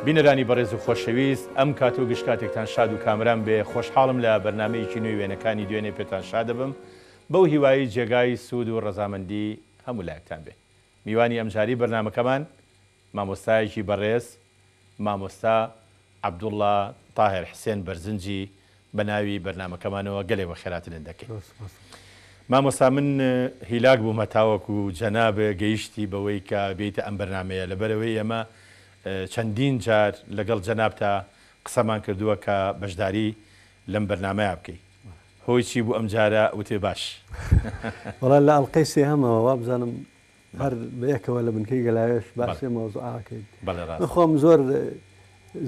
بینەرانی بەڕێز و خۆشەویست ئەم کات و گشتکاتێکتان شاد و کامران بێ خۆشحاڵم لە بەرنمەیەکی نوێی وێنەکانی دوێنێ پێتان شاد دەبم بەو هیوایی جێگای سوود و ڕەزامەندی هەموو لایەکتان بێ. میوانی ئەمجاری بەرنمەکەمان مامۆستایەکی بەڕێز مامۆستا عەبدوڵڵا تاهێر حسێن بەرزنجی بە ناوی بەرنمەکەمانەوە گەلێ بە خێراتن دەکەین. مامۆستا من هیلاک بوومە تاوەکو جەنابە گەیشتی بەوەی کە بێتە ئەم بەرنمەیە لەبەرەوەی ئەمە چەندین جار لەگەڵ جەنابتا قسەمان کردووە کە بەشداری لەم بەرنمەیە بکەی. هۆی چی بوو ئەم جارە وتێ باش؟ وەڵا لە ئەڵقەی سێهەمەوە وا بزانم هەر بەیەکەوە لە بنکەی گەلاوێش باسی مۆزوعاکەیت. خۆم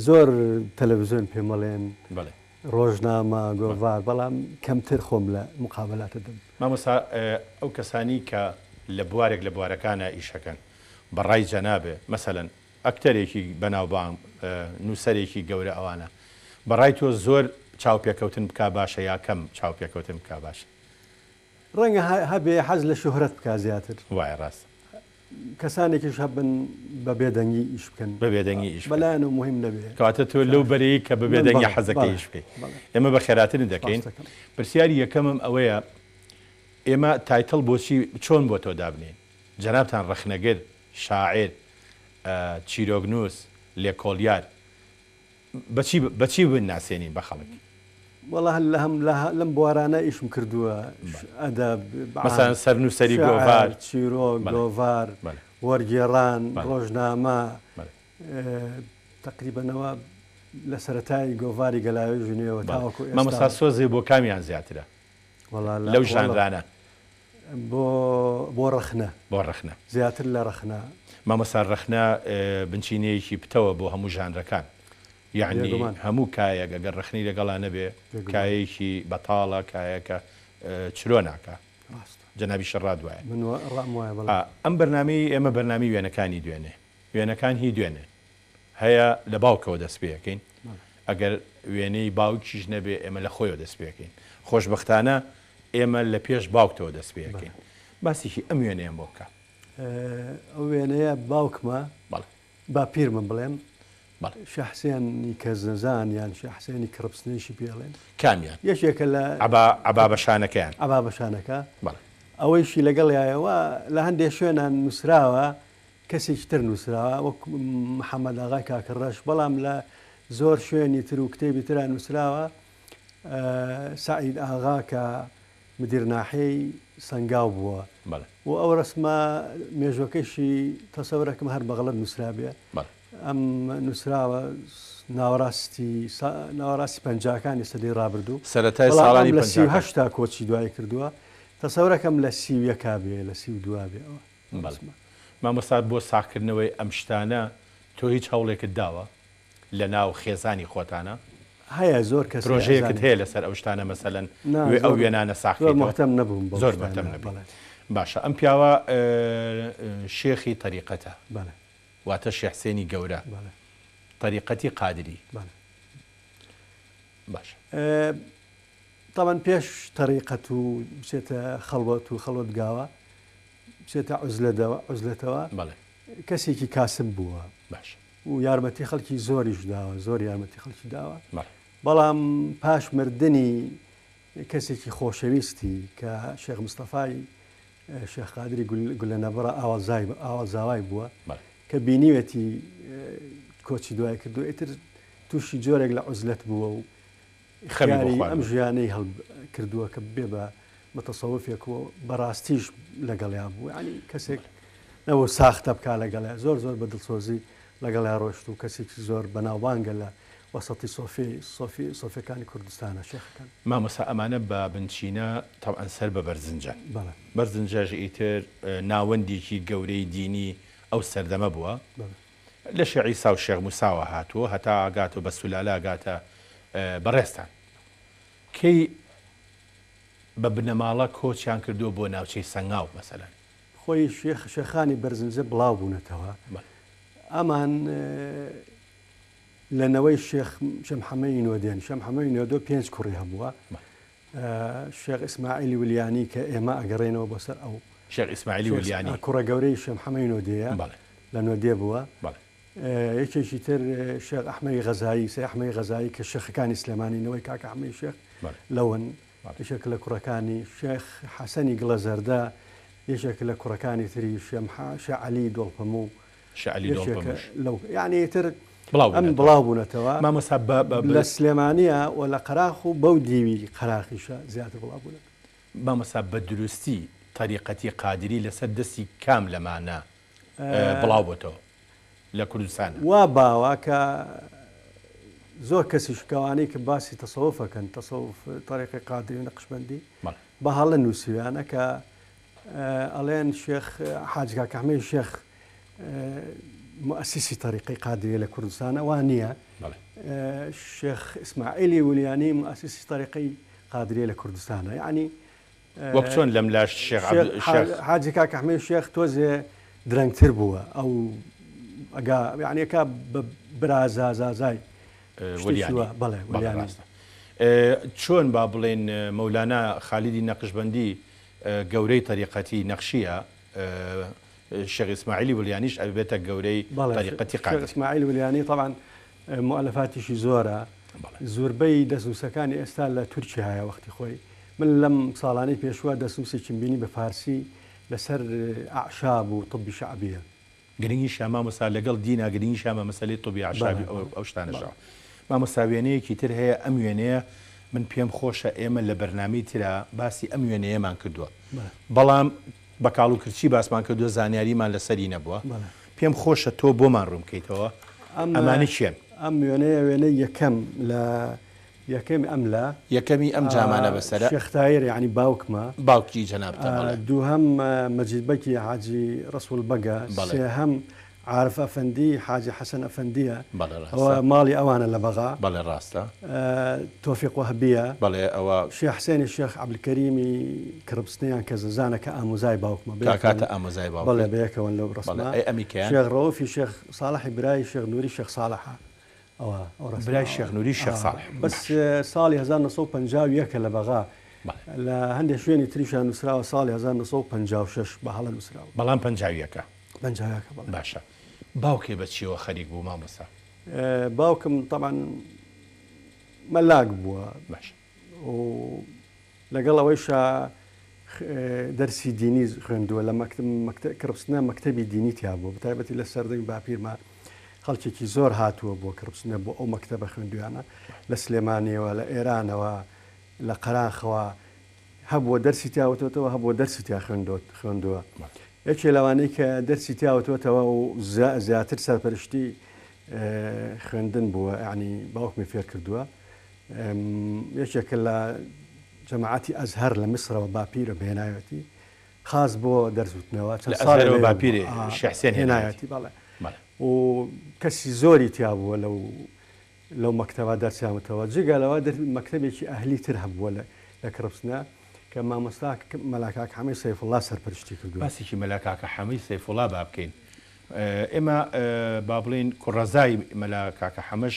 زۆر تەلەڤیزیۆن پێمەڵێن ڕۆژنامە گۆڤار بەڵام کەمتر خۆم لە مقابلاتە دەم. مامۆستا ئەو کەسانی کە لە بوارێک لە بوارەکانە ئیشەکەن بەڕای جەنابێ مەسەلەن ئەکتەرێکی بەناوبانگ نووسەرێکی گەورە ئەوانە بەڕای تۆ زۆر چاوپێکەوتن بک باشە یا کەم چاوپێکەوتن بک باشە؟ ڕەنگە هەبێ حەز لە شۆهرەت بک زیاتر. وای ڕاست کەسانێکیش هەبن بە بێدەنگی ئیش بکەن بە بێدەنگی ئیش بەلایەنە مهم نەبێت کەواتە تۆ لەو بەرەی کە بە بێدەنگی حەزەکەی ئیش بکەیت. ئێمە بە خێراتن دەکەین. پرسیاری یەکەمم ئەوەیە ئێمە تایتڵ بۆچی چۆن بۆ تۆ دابنین؟ جەنابتان ڕەخنەگر شاعیر چیرۆگنووس لێکۆڵیار بەچی بن ناسێنین بە خەڵکی؟ وەڵا لەم بوارانە ئیشم کردووە ئەدەب مەسەڵەن سەرنووسەری گۆڤار چیرۆک گۆڤار وەرگێڕان ڕۆژنامە تقریبەنەوە لە سەرەتای گۆڤاری گەلاوێ ژنێەوە تاوەکو مامۆستا سۆزی بۆ کامیان زیاترە لەو ژانرانە؟ بۆ ڕەخنە زیاتر لە ڕەخنە. مامۆستا ڕەخنە بنچینەیەکی پتەوە بۆ هەموو ژانرەکان، یعنی هەموو کایەک ئەگەر ڕەخنی لەگەڵا نەبێ کایەکی بەتاڵە کایەکە چرۆ ناکە. جەنابی شەڕاد وایە. ئەم بەرنامەی ئێمە بەرنامی وێنەکانی دوێنێ وێنەکان هی دوێنێ هەیە لە باوکەوە دەست پێەکەین ئەگەر وێنەی باوکیش نەبێ ئێمە لە خۆیەوە دەست پێەکەین. خۆشبەختانە ئێمە لە پێش باوکتەوە دەست پێەکەین. باسیشی ئەم وێنەیەم بۆ بکە. ئەو وێنەیە باوکمە با پیرمە بڵێم شێخ حسێنی کەزنەزان یان شێخ حسێنی کڕبستنیشی پێڵێن. کامیان؟ یەکێکە لە عەبا بەشانەکەیان. عەبا بەشانەکە ئەوەیشی لەگەڵیایەوە لە هەندێک شوێنان نووسراوە کەسێکی تر نووسراوە وەک محەممەد ئاغای کاکەڕەش، بەڵام لە زۆر شوێنی تر و کتێبی تران نووسراوە. سعید ئاغا کە مدیر ناحەی سەنگاو بووە و ئەو ڕسمە مێژوەکەشی تەسەورەکەم هەر بەغڵەت نووسرابێ. ئەم نووسراوە ناوەڕاستی پەنجاکانی سەدەی ڕابردوو سەرەتای ساڵانی لە 38 کۆچی دوای کردووە. تەسەورەکەم لە 31 بێ لە 32 بێەوە. مامۆستا بۆ ساکردنەوەی ئەم شتانە تۆ هیچ هەوڵێکت داوە لە ناو خێزانی خۆتانە؟ هەیە زۆر کەس پرۆژەیەکت هەیە لەسەر ئەو شتانە مەسەلەن ئەو وێنانە ساختەم نەبووم زۆر مەهتەم نەبوو. باشە ئەم پیاوە شێخی تەریقەتە واتە شێخ حسێنی گەورە تەریقەتی قادری. باشە طبعاً پێش تەریقەت و بچێتە خەڵوەت و خەڵوت گاوە بچێتە عوزلەتەوە کەسێکی کاسب بووە. باش و یارمەتی خەڵکی زۆریش داوە زۆر یارمەتی خەڵکی داوە. بەڵام پاش مردنی کەسێکی خۆشەویستی کە شێخ مستەفای شێخ قادری گولەنەبڕە ئاوازاوای بووە کە بینیوێتی کۆچی دوای کردو ئیتر تووشی جۆرێک لە عوزلەت بووە و خەیاری ئەم ژیانەی هەڵ کردووە کە بێ بە مەتەسەوفێک و بەڕاستیش لەگەڵیا بوو. ینی کەسێک نەوە ساختە بکا لەگەڵیا زۆر بە دڵسۆزی لەگەڵیا ڕۆشت و کەسێکی زۆر بەناوبانگە لە وەسەتی سۆفیەکانی کوردستانە شێخەکان. مامۆستا ئەمانە بە بنچینە تەبعەن سەر بە بەرزنجە. بەرزنجەژ ئیتر ناوەندێکی گەورەی دینی ئەو سەردەمە بووە لە شێخ عیسا و شێخ موساوە هاتووە هەتا ئاگاتەوە بە سولالا گاتە بەڕێستان. کەی بە بنەماڵە کۆچیان کردووە بۆ ناوچەی سەنگاو مەسەلەن؟ خۆی شێخانی بەرزنجە بڵاو بوونەتەوە. ئەمان لەنەوەی شێخ شەمحەمەی نۆدێن شەمحەمەی نۆدۆ 5 کوڕی هەبووە. شێخ ئیسماعیلی ولیانی کە ئێمە ئەگەڕێنەوە بۆ سەر ئەو شێخ ئیسماعیلی ولیانی کوڕە گەورەی شەمحەمەی نۆدەیە لە نۆدێ بووە. یەکێکی تر شێخ ئەحمەدی غەزایی سەی ئەحمەدی غەزایی کە شێخەکانی سلێمانینەوەی کاک ئەحمەدی شێخ لەون یەکێک لە کوڕەکانی شێخ حەسەنی گڵە زەردە یەکێک لە کوڕەکانی تری شێخ عەلی دۆڵپەموو لەو یعنی تر ئەم بڵاو بوونەتەوە مامۆستا لە سلێمانیە و لە قەراخ و بەو دیوی قەراخیشە زیاتر بڵاو بوون مامۆستا بە دروستی طریقەتی قادری لەسەر دەستی کام لەمانە بڵاو بۆتەوە لە کوردستان وا باوە کە زۆر کەسی شکوانەی کە باسی تەسەوفەکەن تەسەوف طریقی قادری و نەقشبەندی بە هەڵە نووسیویانە کە ئەڵێن شێخ حاج کاک ئەحمەدی شێخ مؤسسی طریقی قادریە لە کوردستان ئەوان نییە شێخ ئیسماعیلی ولیانی مؤسسی طریقی قادریە لە کوردستانە یعنی وەک چۆن لەم لاش شێخ حاجی کاک ئەحمەدی شێخ تۆزێ درەنگتر بووە ئەو ئەگا یعنیەکە برازازازای ولیانی چۆن با بڵێن مەولانا خالیدی نەقشبەندی گەورەی طریقەتی نەقشیە شێخ ئیسماعیلی ولیانیش ئەبێتە گەورەی طریقەتی قادری ئیسماعیل ولیانی طبعا مؤلفاتیشی زۆرە زۆربەی دەسنووسەکانی ئێستا لە تورکیایە وەختی خۆی من لەم ساڵانەی پێشوە دەسنووسێکم بینی بە فارسی لەسەر ئەعشاب و طبی شعبیە گرنگی شاما مەسا لەگەڵ دینا گرنگی شامە مەسەلەی طبی ئەعشابی ئەو شتانەشە مامۆستا وێنەیەکی تر هەیە ئەم وێنەیە من پێم خۆشە ئێمە لە بەرنامەی ترا باسی ئەم وێنەیەمان کردووە بەڵام بە کاڵ و کرچی باسمان کردووە زانیاریمان لەسەری نەبووە پێم خۆشە تۆ بۆمان ڕوونکەیتەوە ئەمانی چێن ئەم وێنەیە یەکەم لە یەکەمی ئەملا یەکەمی ئەم جامانە بەسەرە شێختایر یعنی باوکمە باوکی جەنابتە دووهەم مەجید بەکی حاجی ڕسوول بەگە سێهەم عارف ئەفەندی حاجی حەسەن ئەفەندیە ماڵی ئەوانە لە بەغا بەڵێ ڕاستە تۆفیق وهبیە بەڵێ ئەوە شێخ حسێنی شێخ عەبدولکەریمی کربستنیان کە زانە کە ئامۆزای باوکمە کاتە ئامۆزای باوک بەڵێ بەیەکەوە لەو ڕسمە شێخ ڕەوفی شێخ ساڵحی برای شێخ نووری شێخ ساڵحە برای شێخ نووری شێخ ساڵح بەس ساڵی 1950 لە بەغا لە هەندێک شوێنی تریشان نووسراوە ساڵی 1956 بە هەڵە نووسراوە بەڵام 50 باشە باوکێ بە چیەوە خەریک بوو مامۆستا باوکم طبعا مەلاک بووە باش و لەگەڵ ئەوەیشە دەرسی دینی خوێندووە لە کربستنە مەکتەبی دینی تیا بوو بەتایبەتی لە سەردەمی باپیرما خەڵکێکی زۆر هاتووە بۆ کربستنە بۆ ئەو مەکتەبە خوێندویانە لە سلێمانیەوە لە ئێرانەوە لە قەراخەوە هەبووە دەرسی تیاوتەوە هەبووە دەرسی تیا خوێندووە یەکێ لەوانەی کە دەرسی تیاوتەوە و زیاتر سەرپەرشتی خوێندن بووە یعنی باوکمی فێر کردووە یەکێکە لە جەماعەتی ئەزهەر لە میسرەوە باپیرە بهێنایەتی خاص بۆ دەرزوتنەوە چەند ساڵ باپیرێ شێخ حسێن هێنایەتی بەڵێ و کەسی زۆری تیا بووە لەو مەکتەبە دەرسیامەتەوە جگە لەوە مەکتەبێکی ئەهلی تر هەبووە لە کربستنە کە مامۆستا مەلاکاک حەمید سەیفوڵڵا سەرپەرشتی کردووە باسێکی مەلاکاکە حەمید سەیفوڵڵا با بکەین ئێمە با بڵین کوڕەزای مەلاکاکە حەمەش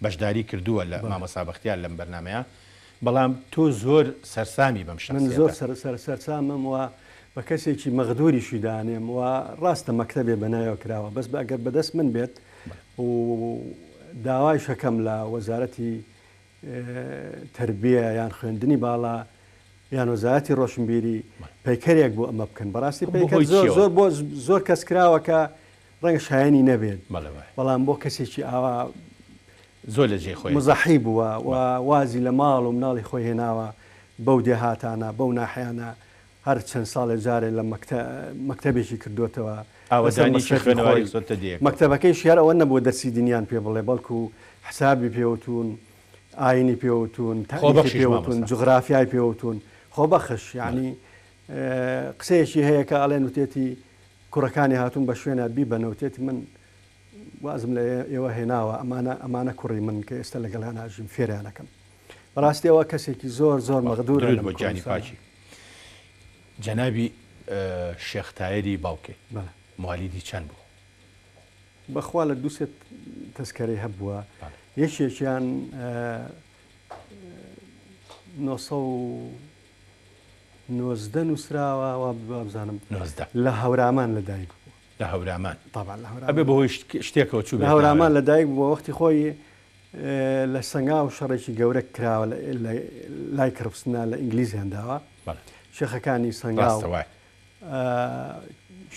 بەشداری کردووە لە مامۆستا بەختیار لەم بەرنامەیە بەڵام تۆ زۆر سەرسامی بەم شخصیەتە من زۆر سەرسامم و بە کەسێکی مەغدوریشی دانێم و ڕاستە مەکتەبێ بەنایەوە کراوە بەس ئەگەر بەدەست من بێت و داوای شەکەم لە وەزارەتی تربیە یان خوێندنی باڵا یان وەزارەتی ڕۆشنبیری پەیکەرێک بۆ ئەمە بکەن بەڕاستی پەیکەر زۆر بۆ زۆر کەس کراوە کە ڕەنگە شایانی نەبێت بەڵام بۆ کەسێکی ئاوا زۆر لە جێ خۆی مزەحی بووە و وازی لە ماڵ و مناڵی خۆی هێناوە بەو دێهاتانە بەو ناحیانە هەر چەند ساڵێ جارێ لە مەکتەبێکی کردوتەوە مەکتەبەکەی شیار ئەوە نەبوو دەرسی دینیان پێ بڵێ بەڵکو حسابی پێوتون ئاینی پێوتون تاریخی پێوتون جغرافیای پێوتون خۆبەخش یعنی قسەیەکی هەیە کە ئەڵێن وتێتی کوڕەکانی هاتوون بە شوێنە بیبەنەوتێتی من وازم لە ئێوە هێناوە ئەمانە کوڕی من کە ئێستا لەگەڵ هەناژیم فێریانەکەم بەڕاستی ئەوە کەسێکی زۆر مەغدور بۆ جانی پاچی جەنابی شێخ تایری باوکێ موالیدی چەند بوو بەخوا لە دووسێت تەسکەرەی هەبووە یەکێکیان 1990 نووسراوە بزانم لە هەورامان لەدایک بوو لە هەورامان طبعا ئەبێ بەهۆی شتێکەوە چوو لە هەورامان لەدایک بووە وەختی خۆی لە سەنگا و شەڕێکی گەورە کراوە لای کرپسنا لە ئینگلیزی هەنداوە شێخەکانی سەنگا و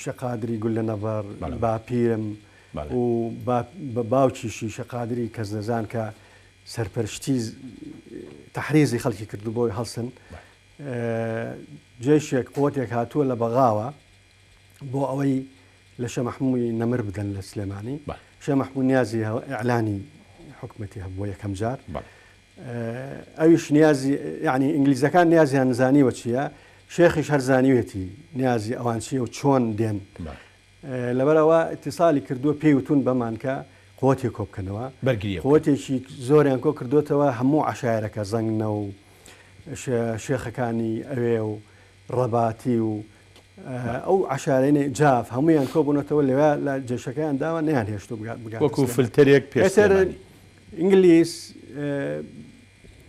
شەقادری گول لە نەڤەر باپیرم و بە باوکیشی شەقادری کەس دەزان کە سەرپەرشتی تەحریزی خەڵکی کردو بۆی هەڵسن جێشێک قوتێک هاتووە لە بەغاوە بۆ ئەوەی لە شە مەحمووی نەمر بدەن لە سلێمانی شە مەحموود نیازی ئیعلانی حکومەتی هەبووە یەکەم جار ئەویش نیازی یعنی ئینگلیزەکان نیازیان نزانیوە چییە شێخیش هەرزانیوێتی نیازی ئەوان چیە و چۆن دێن لەبەرەوە ئیتیسالی کردووە پێی وتون بەمان کە قوتێک کۆ بکەنەوە قوتێکی زۆریان کۆ کردوتەوە هەموو عشایرەکە زەنگنە و شێخەکانی ئەوێ و ڕەباتی و ئەو عشارێنێ جاف هەمویان کۆ بوونەتەوە لەوێ لە جێشەکەیان داوە نیان هێشتو وەکو فلترێک پێتر ئینگلیس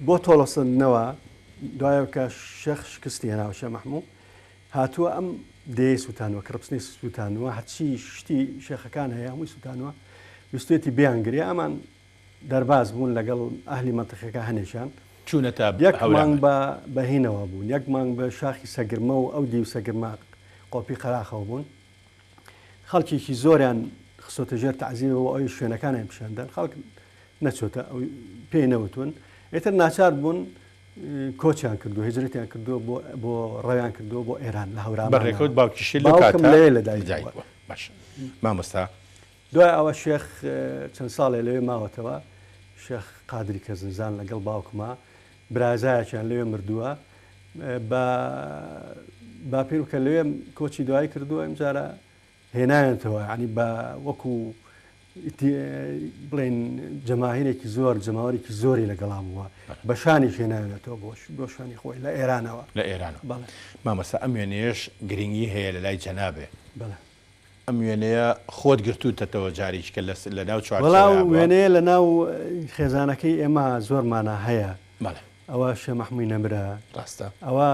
بۆ تۆڵەسەندنەوە دوایە کە شەخ شکستی هێناوە شە مەحموود هاتووە ئەم دێ سووتانوە کڕپسنی سووتانوە هەرچی شتی شێخەکان هەیە هەمووی سووتانوە ویستێتی بیانگری ئەمان دەرباز بوون لەگەڵ ئەهلی مەنتیقەکە هەنێشان چوونەتە یەک مانگ بەهینەوە بوون یەک مانگ بە شاخی سەگرمە و ئەو دی و سەگرما قۆپی قەراخەوە بوون خەڵکیێکی زۆریان خسۆتە ژێر تەعزیرەوە ئەوی شوێنەکانیان پیشاندان خەڵک نەچۆتە ئەو پێی نەوتون ئێتر ناچار بوون کۆچیان کردو هجرەتیان کردووە بۆ ڕێیان کردووە بۆ ئێران لە هەورامان بەڕێکەوت باوکیشی لە لەدایک باش مامۆستا دوای ئەوە شێخ چەند ساڵێ لەوێ ماوەتەوە شێخ قادری کەزنجان لەگەڵ باوکما برازایەکیان لەوێ مردووە باپیر کە لەوێ کۆچی دوای کردووە ئەمجارە هێنایەنەوە ینی بە وەکو بڵێن جەماهیرێکی زۆر جەماوەێکی زۆری لەگەڵا بووە بە شانی هێنایەنێتەوە بۆ شوێنی خۆی لە ئێرانەوە لە ئێرانەوە مامەسا ئەم وێنەیەش گرنگی هەیە لە لای جەنابێ ئەم وێنەیە خۆت گرتووتەوە جاریشکە لە ناو وەڵاو وێنەیە لە ناو خێزانەکەی ئێمە زۆرمانە هەیە ئەوە شێ مەحمووی نەمرە ڕاستە ئەوە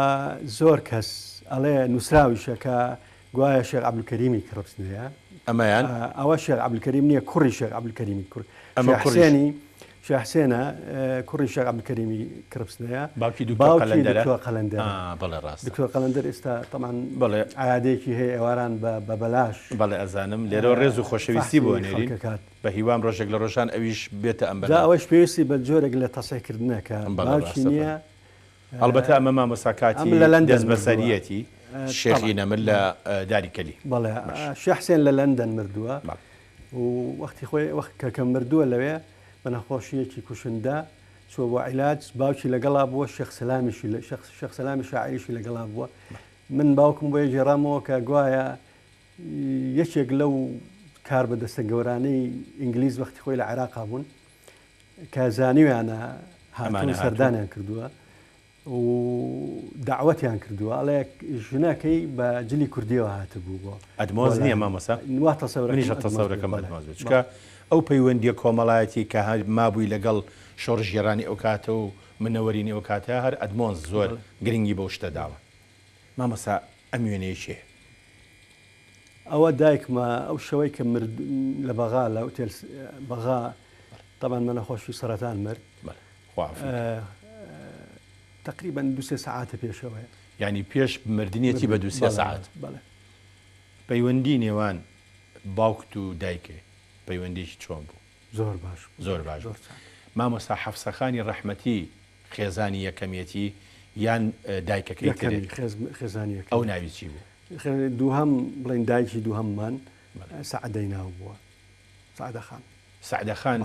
زۆر کەس ئەڵێ نووسراویشەکە گوایە شێخ عەبدولکەریمی کڕپسنەیە ئەمەیان ئەوە شێخ عەبدولکەریم نییە کوڕی شێخ عەبدولکەریمی کوڕ حسێنی شێخ حسێنە کوڕی شێخ عەبدولکەریمی کڕپسنەیە باوکی دکتۆر قەلەندەر بەڵێ ڕاست دکتۆر قەلەندەر ئێستا تەمان بەڵێ عادەیەکی هەیە ئێواران بە بەلاش بەڵێ ئەزانم لێرە ڕێز و خۆشەویستی بۆ نێرین بە هیوام ڕۆژێک لە ڕۆژان ئەویش بێتە ئەم ئەوەش پێویستی بە جۆرێک لە تەسەیکردنەکە باوکی نییە ئەڵبەتە ئەمە مامۆساکاتی دەست بەسەریەتی شێخی نەمر لە داریکەلی بەڵێ شێخ حسێن لە لەندەن مردووە و وەختی خۆی کە مردووە لەوێ بە نەخۆشیەکی کوشندا چۆ بۆ عیلاج باوکی لەگەڵا بووە شێخ سەلامی شاعریشی لەگەڵا بووە من باوکم بۆ جێڕامەوە کە گوایە یەکێک لەو کار بەدەستە گەورانەی ئینگلیز وەختی خۆی لە عێراقا بوون کە زانیویانە هاتوون سەردانیان کردووە و دعوەتیان کردووە ئەڵێ ژنەکەی بە جلی کوردیەوە هاتبوو بۆ ئەدمۆز نییە مامۆسا منیشە تەسەورەکەم ئەدمۆز چکە ئەو پەیوەندیە کۆمەڵایەتی کە مابووی لەگەڵ شۆڕژ گێڕانی ئەو کاتە و منەوەرینی ئەو کاتە هەر ئەدمۆز زۆر گرنگی بەو شتە داوە مامۆسا ئەم وێنەیە چێ ئەوە دایکمە ئەو شەوەی کە مرد لە بەغا لە ئوتێل بەغا طبعاً منە خۆشی سەرەتان مرد تقریبا 2 ساعتە پێشەوەی ینی پێش مردنیەتی بە 2 ساعت پەیوەندی نێوان باوکت و دایکێ پەیوەندیشی چۆن بوو زۆر باش مامۆستا حەفسەخانی ڕەحمەتی خێزانی یەکەمیەتی یان دایکەکەی خێزانی ئەو ناوی چی بوو دووهەم بڵین دایکی دووهەممان سەعدەی ناو بووە سەعدەخان سعدەخان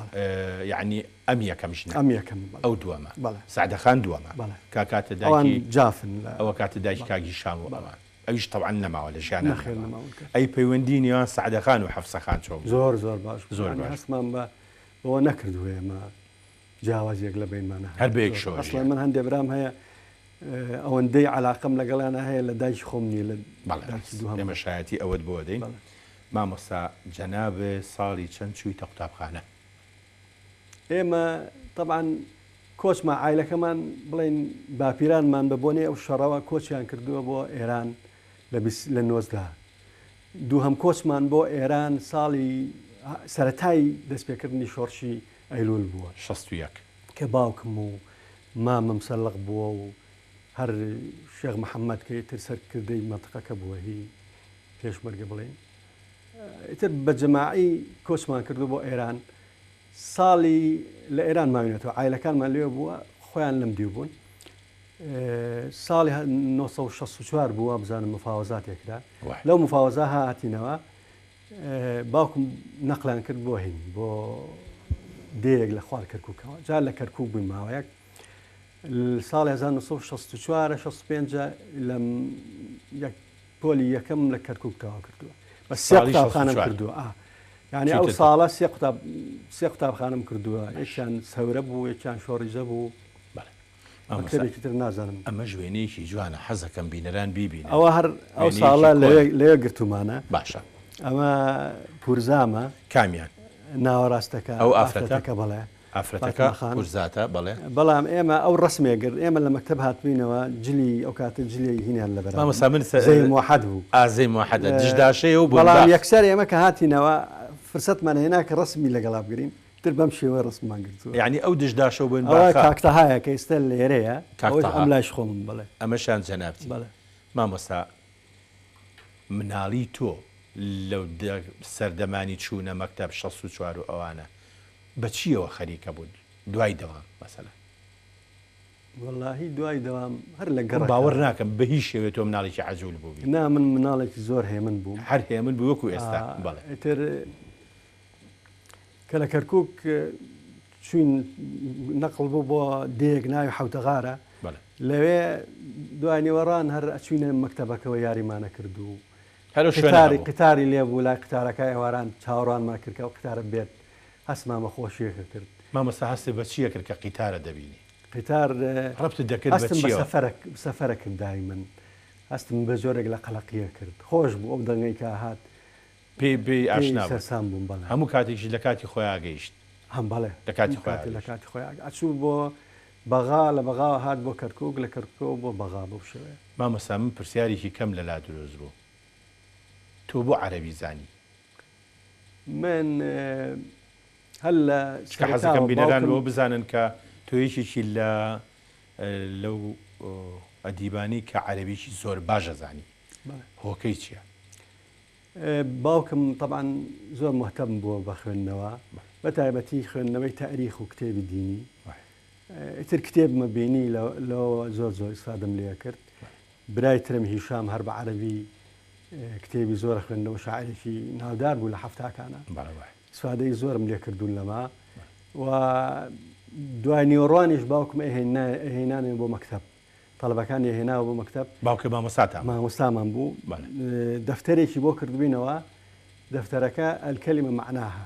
یعنی ئەم یەکەمش ئەم یەکەم ئەو دووەمە سعدەخان دووەمە کاتە دایکی جافن ئەوە کاتە دایکی کاگی شام و ئەوان ئەویش طبعا نەماوە لە ژیان ئەی پەیوەندی نێوان سعدەخان و حەفسەخان چۆن زۆر باش هەستمان بە بەوە نەکردووە ئێمە جیاوازێک لە بینمانە هەر بەیەک شۆ من هەندێک برام هەیە ئەوەندەی علاقەم لەگەڵیانە هەیە لە دایکی خۆم نیە لە ئێمە شایەتی ئەوەت بۆ دەین مامۆستا جەنابێ ساڵی چەند چوویتە قوتابخانە ئێمە طبعا کۆچمە عایلەکەمان بڵێن باپیرانمان بە بۆنێ ئەو شەڕەوە کۆچیان کردووە بۆ ئێران لە 19 دووهەم کۆچمان بۆ ئێران ساڵی سەرەتای دەستپێکردنی شۆڕشی ئەیلول بووە 61 کە باوکم و مامم سەلق بووە و هەر شێخ محەممەد کە ئیتر سەرکردەی مەنتقەکە بووە هی پێشمەرگە بڵێن ئیتر بە جەماعی کۆچمان کردو بۆ ئێران ساڵی لە ئێران ماوینێتەوە عایلەکانمان لێ بووە خۆیان لەم دیو بوون ساڵی 1964 بووە بزانم مفاوەزاتێکدا لەو مفاوەزا هاتینەوە باوکم نەقلان کرد بۆ هین بۆ دەیەک لە خوار کەرکووکەوە جار لە کەرکووک بووین ماوەیەک ساڵی 1964 65 لە پۆلی یەکەم لە کەرکووکەوە کردووە بە سێ قوتابخانەم کردووە یعنی ئەو ساڵە سێ قوتابخانەم کردووە یەکیان سەورە بوو یەکیان شۆڕیزە بوو مەکتەبێکی تر نازانم ئەمە ژوێنەیەکی جوانە حەزەکەم بینەران بیبین ئەوە هەر ئەو ساڵە لەوێ گرتومانە باشە ئەمە پورزامە کامیان ناوەڕاستەکە ئەو ئافرەتەکە بڵێ ئافرەتەکە پورزاتە بەڵێ بەڵام ئێمە ئەو ڕسمێگر ئێمە لە مەکتەب هاتبووینەوە جلی ئەو کاتە جلی هینیان لە بەرامبەر مامۆستا من زەی موحەد بوو ئازەی موحەدە دژداشەیە و بەڵام یەکسەر ئێمە کە هاتینەوە فرسەتمان هێنا کە ڕسمی لەگەڵا بگرین تر بەم شێوە ڕسممان گرتووە یعنی ئەو دژداشە بوون ئەوە کاکتەهایە کە ئێستا لێرەیە ئەم لایش خۆمم بڵێ ئەمەشان جەنابتی بڵێ مامۆستا مناڵی تۆ لەو سەردەمانی چوونە مەکتەب 64 و ئەوانە بەچیەوە خەریکە بوون دوای دەوام مەسەلا وەڵاهی دوای دەوام هەر لە گەڕ باوەڕ ناکەم بە هیچ شێوێت تۆ مناڵێکی عەجوول بووبی نا من مناڵێکی زۆر هێمن بووم هەر هێمن بوو وەکو ئێستا بەڵێ ئیتر کە لە کەرکووک چوین نەقڵ بوو بۆ دێک ناوی حوتەغارە لەوێ دوای نێوەڕان هەر ئەچوینە مەکتەبەکەەوە یاریمانە کرد و قتاری لێ بوو لای قتارەکە ئێواران چاوەڕانمان کردکە و قتارە بێت هەستمامە خۆشیەکە کرد مامۆستا هەستی بە چییە کرد کە قیتارە دەبینی قیتار ڕەبت دەکرد سەفەرە کرد دای من هەستم بە جۆرێک لە قەلەقیە کرد خۆش بوو ئەو دەنگەی کە هات پێی ئاشنا سەرسام بووم بەڵێ هەموو کاتێکی لە کاتی خۆیان گەیشت هەم بەڵێ لە کاتی خۆیان ئەچوو بۆ بەغا لە بەغاوە هات بۆ کەرکووک لە کەرکۆ بۆ بەغا بۆ شوێ مامۆستا من پرسیارێکی کەم لە لا دروست بوو تۆ بۆ عەرەبی زانی من هەل لە حەزەکەم بینەران بۆ بزانن کە تۆ یەکێکی لەو ئەدیبانی کە عەرەبیی زۆر باشە زانی هۆکەی چییە؟ باوکم طبعا زۆر مهتەم بووە بە خوێندنەوە بە تایبەتی خوێندنەوەی تاریخ و کتێبی دینی ئیتر کتێبمە بینی لەوە زۆر ئیسفادەم لێ کرد برای ترم هیشام هەر بە عەرەبی کتێبی زۆرە خوێندنەوە شاعرێکی ناودار بوو لە حەفتاکانە سوادەی زۆرم لێ کردوون لەما و دوای نیوەڕوانیش باوکم ئەهێنانێ بۆ مەکتەب تەڵەبەکانی هێناوە بۆ مەکتەب باوکە مامۆستامان بوو دەفتەرێکی بۆ کردبووینەوە دەفتەرەکە ئەلکەلیمە معناها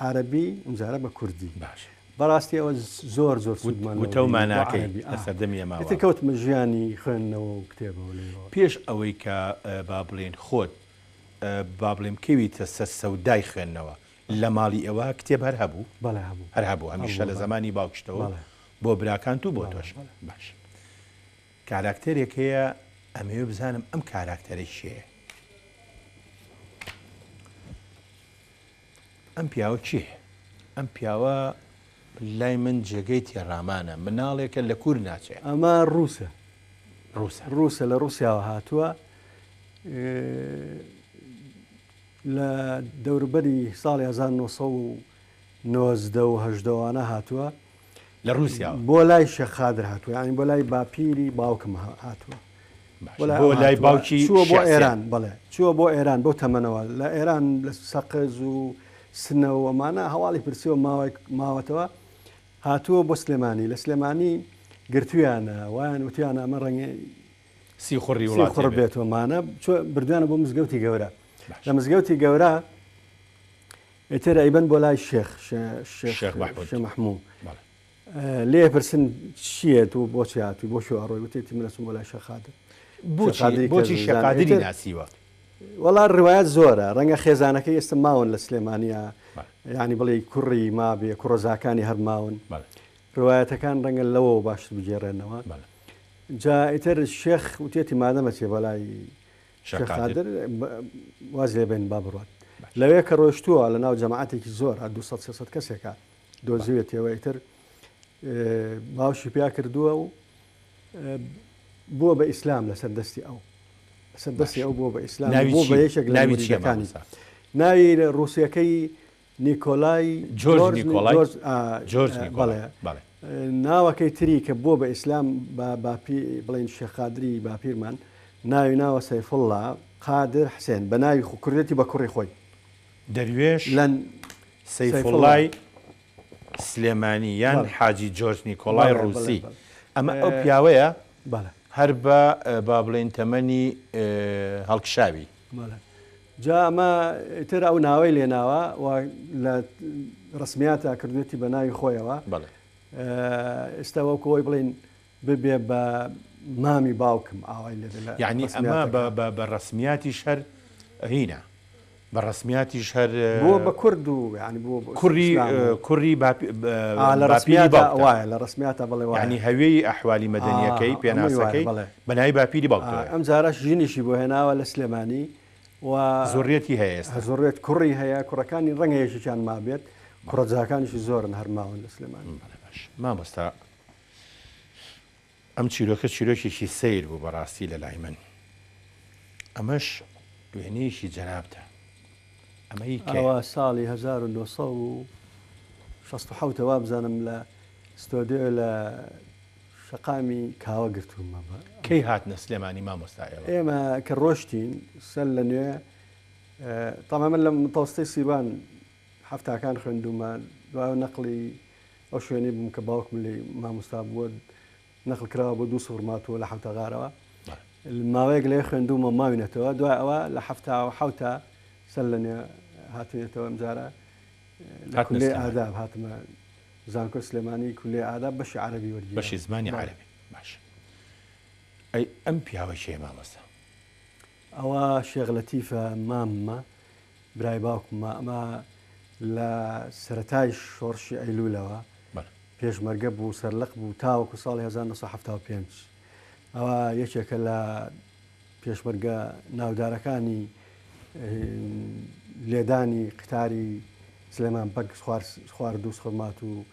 عەرەبی ئەمجارە بە کوردی باش بەڕاستی ئەوە زۆر سوودمان وتەماناکەی لەسەردەمی ئەماوە کەوتمە ژیانی خوێندنەوە و کتێبەوە لێەوە پێش ئەوەی کە با بڵێن خۆت با بڵێم کەویتە سەر سەودای خوێندنەوە لە ماڵی ئەوە کتێب هەر هەبوو بەڵێ هەبوو هەر هەبوو هەمیشە لە زمانی باوکشتەوە بۆ براکان و بۆ تۆش باش کاراکتەرێک هەیە ئەمەوێ بزانم ئەم کاراکتەرەی شێیە ئەم پیاوە چیە؟ ئەم پیاوە لای من جێگەی تێڕامانە مناڵێکە لە کوور ناچێت ئەمە ڕووسە لە رووسیاوە هاتووە لە دەوروبەری ساڵی 1990 هاتووە لە رووسیا بۆ لای شەخادر هاتووە ینی بۆ لای باپیری باوکم هاتووە بۆ لای باوکی چووە بۆ ئێران بڵێ چووە بۆ ئێران بۆ تەمەنەوە لە ئێران لە سەقز و سنەوە ئەمانە هەواڵی پرسیەوە ماوەتەوە هاتووە بۆ سلێمانی لە سلێمانی گرتویانە وایان وتیانە ئەمە ڕەنگە سی خوڕی وڵات بێتەوەمانە بردوانە بۆ مزگەوتی گەورە لە مزگەوتی گەورە ئێتر ئەیبەن بۆ لای شێخ مەحموود لێ پرسن چیت و بۆچی هاتووی بۆ شو ئەڕۆی وتێتی منەچم بۆ لای شەخادر بۆچی شەقادری ناسیوە وەڵا ڕوایەت زۆرە ڕەنگە خێزانەکەی ئێستا ماون لە سلێمانیا ینی بڵێ کوڕی مابێ کوڕۆزاکانی هەر ماون ڕوایەتەکان ڕەنگە لەوە باشتر بجێڕێنەوە جا ئیتر شێخ وتێتی مادەمە چێ بەلای شێخ قادر واز لێ بین با بڕات لەوەیە کە ڕۆیشتووە لە ناو جەماعەتێکی زۆر 200 کەسێکە دۆزیوێتەوە ئیتر باوشی پیا کردووە و بووە بە ئیسلام لەسەر دەستی ئەو لەسەر دەستی ئەو بووە بە ئیسلام بوو بە یەکێک لە مریدەکانی ناوی ڕوسیەکەی نیکۆلای جۆرج ناوەکەی تری کە بووە بە ئیسلام باپی بڵین شێخ قادری باپیرمان ناوی ناوە سەیفوڵڵا قادر حسێن بە ناوی کوردەتی بە کوڕی خۆی دەروێش لەن سەیفوڵڵای سلێمانی یان حاجی جۆرج نیکۆلای ڕووسی ئەمە ئەو پیاوەیە هەر بە با بڵێن تەمەنی هەڵکشاوی جا ئەمە تر ئەو ناوەی لێناوە لە ڕسمیاتە کردوێتی بە ناوی خۆیەوە ئێستا وەکەوەی بڵین ببێ بە مامی باوکم ئاوای لێ یعنی ئەمە بە ڕسمیاتی شەر هینە بە ڕسمیاتی شەر بووە بە کورد و ینی بووە کوڕی لە ڕسمیاتە وایە لە ڕسمیاتە بڵێ ینی هەوێی ئەحوالی مەدەنیەکەی پێناسەکەی بەناوی باپیری باوکەوە ئەم جارەش ژینیشی بۆ هێناوە لە سلێمانی و زۆریەتی هەیە زۆریێت کوڕی هەیە کوڕەکانی ڕەنگە یەشیان مابێت کوڕەجاکانیشی زۆرن هەرماون لە سلێمانی مامۆستا ئەم چیرۆکە چیرۆکێکی سیر بوو بەڕاستی لە لای من ئەمەش وێنەیەکی جەنابتە ئەوە ساڵی 1960ەوە بزانم لە ستۆدیۆ لە شەقامی کاوە گرتومە کەی هاتنە سلێمانی مامۆستا ئێمە کە ڕۆشتین سەر لە نوێ تەمامەن من لە متەوەستەی سیروان هەفتاکان خوێندومە دوای نەقلی ئەو شوێنی بووم کە باوکم لێ مامۆستا بووە نەقل کراوە بۆ 2 سوورماتەوە لە حوتە غارەوە ماوەیەک لێ خوێندومە ماوینەتەوە دوای ئەوە لە حوتە سەر لە نوێ هاتوێتەوە ئەمجارە کولێ ئاداب هاتمە زانکۆ سلێمانی کولێ ئاداب بەشی عەرەبی وەرگێ بەشی زمانی عەرەبی باش ئەی ئەم پیاوە کێ مامۆستا ئەوە شێخ لەتیفە ماممە برای باوکمە ئەمە لە سەرەتای شۆڕشی ئەیلولەوە پێشمەرگە بوو سەرلەق بوو تاوەکو ساڵی 1975 ئەوە یەکێکە لە پێشمەرگە ناودارەکانی لێدانی قتاری سلێمان بەگ خوارد و سخۆرمات و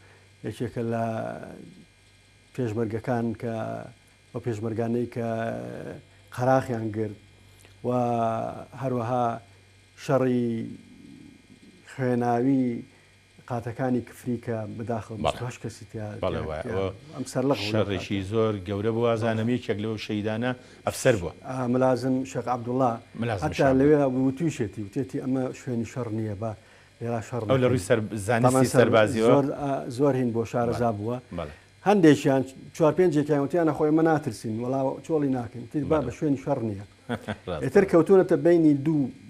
یەکێکە لە پێشمەرگەکان کە بە پێشمەرگانەی کە قەراخیان گرت و هەروەها شەڕی خوێناوی قاتەکانی کفری کە بەداخل کەسی ئەم سەرلەق شەڕێکی زۆر گەورە بوو ئازانەمیەکێک لەو شەیدانە ئەفسەر بووە ملازم شێخ عەبدوڵڵا هەتا لەوێ وتویشێتی وتێتی ئەمە شوێنی شەڕ نییە بە لێرا شەڕ ئەو لە ڕووی زانستی سەربازیەوە زۆر هین بۆ شارەزا بووە هەندێکیان 4-5 وتیانە خۆی ئەمە ناترسین وەڵا چۆڵی ناکەین تی با بە شوێنی شەڕ نییە ئێتر کەوتونەتە بینی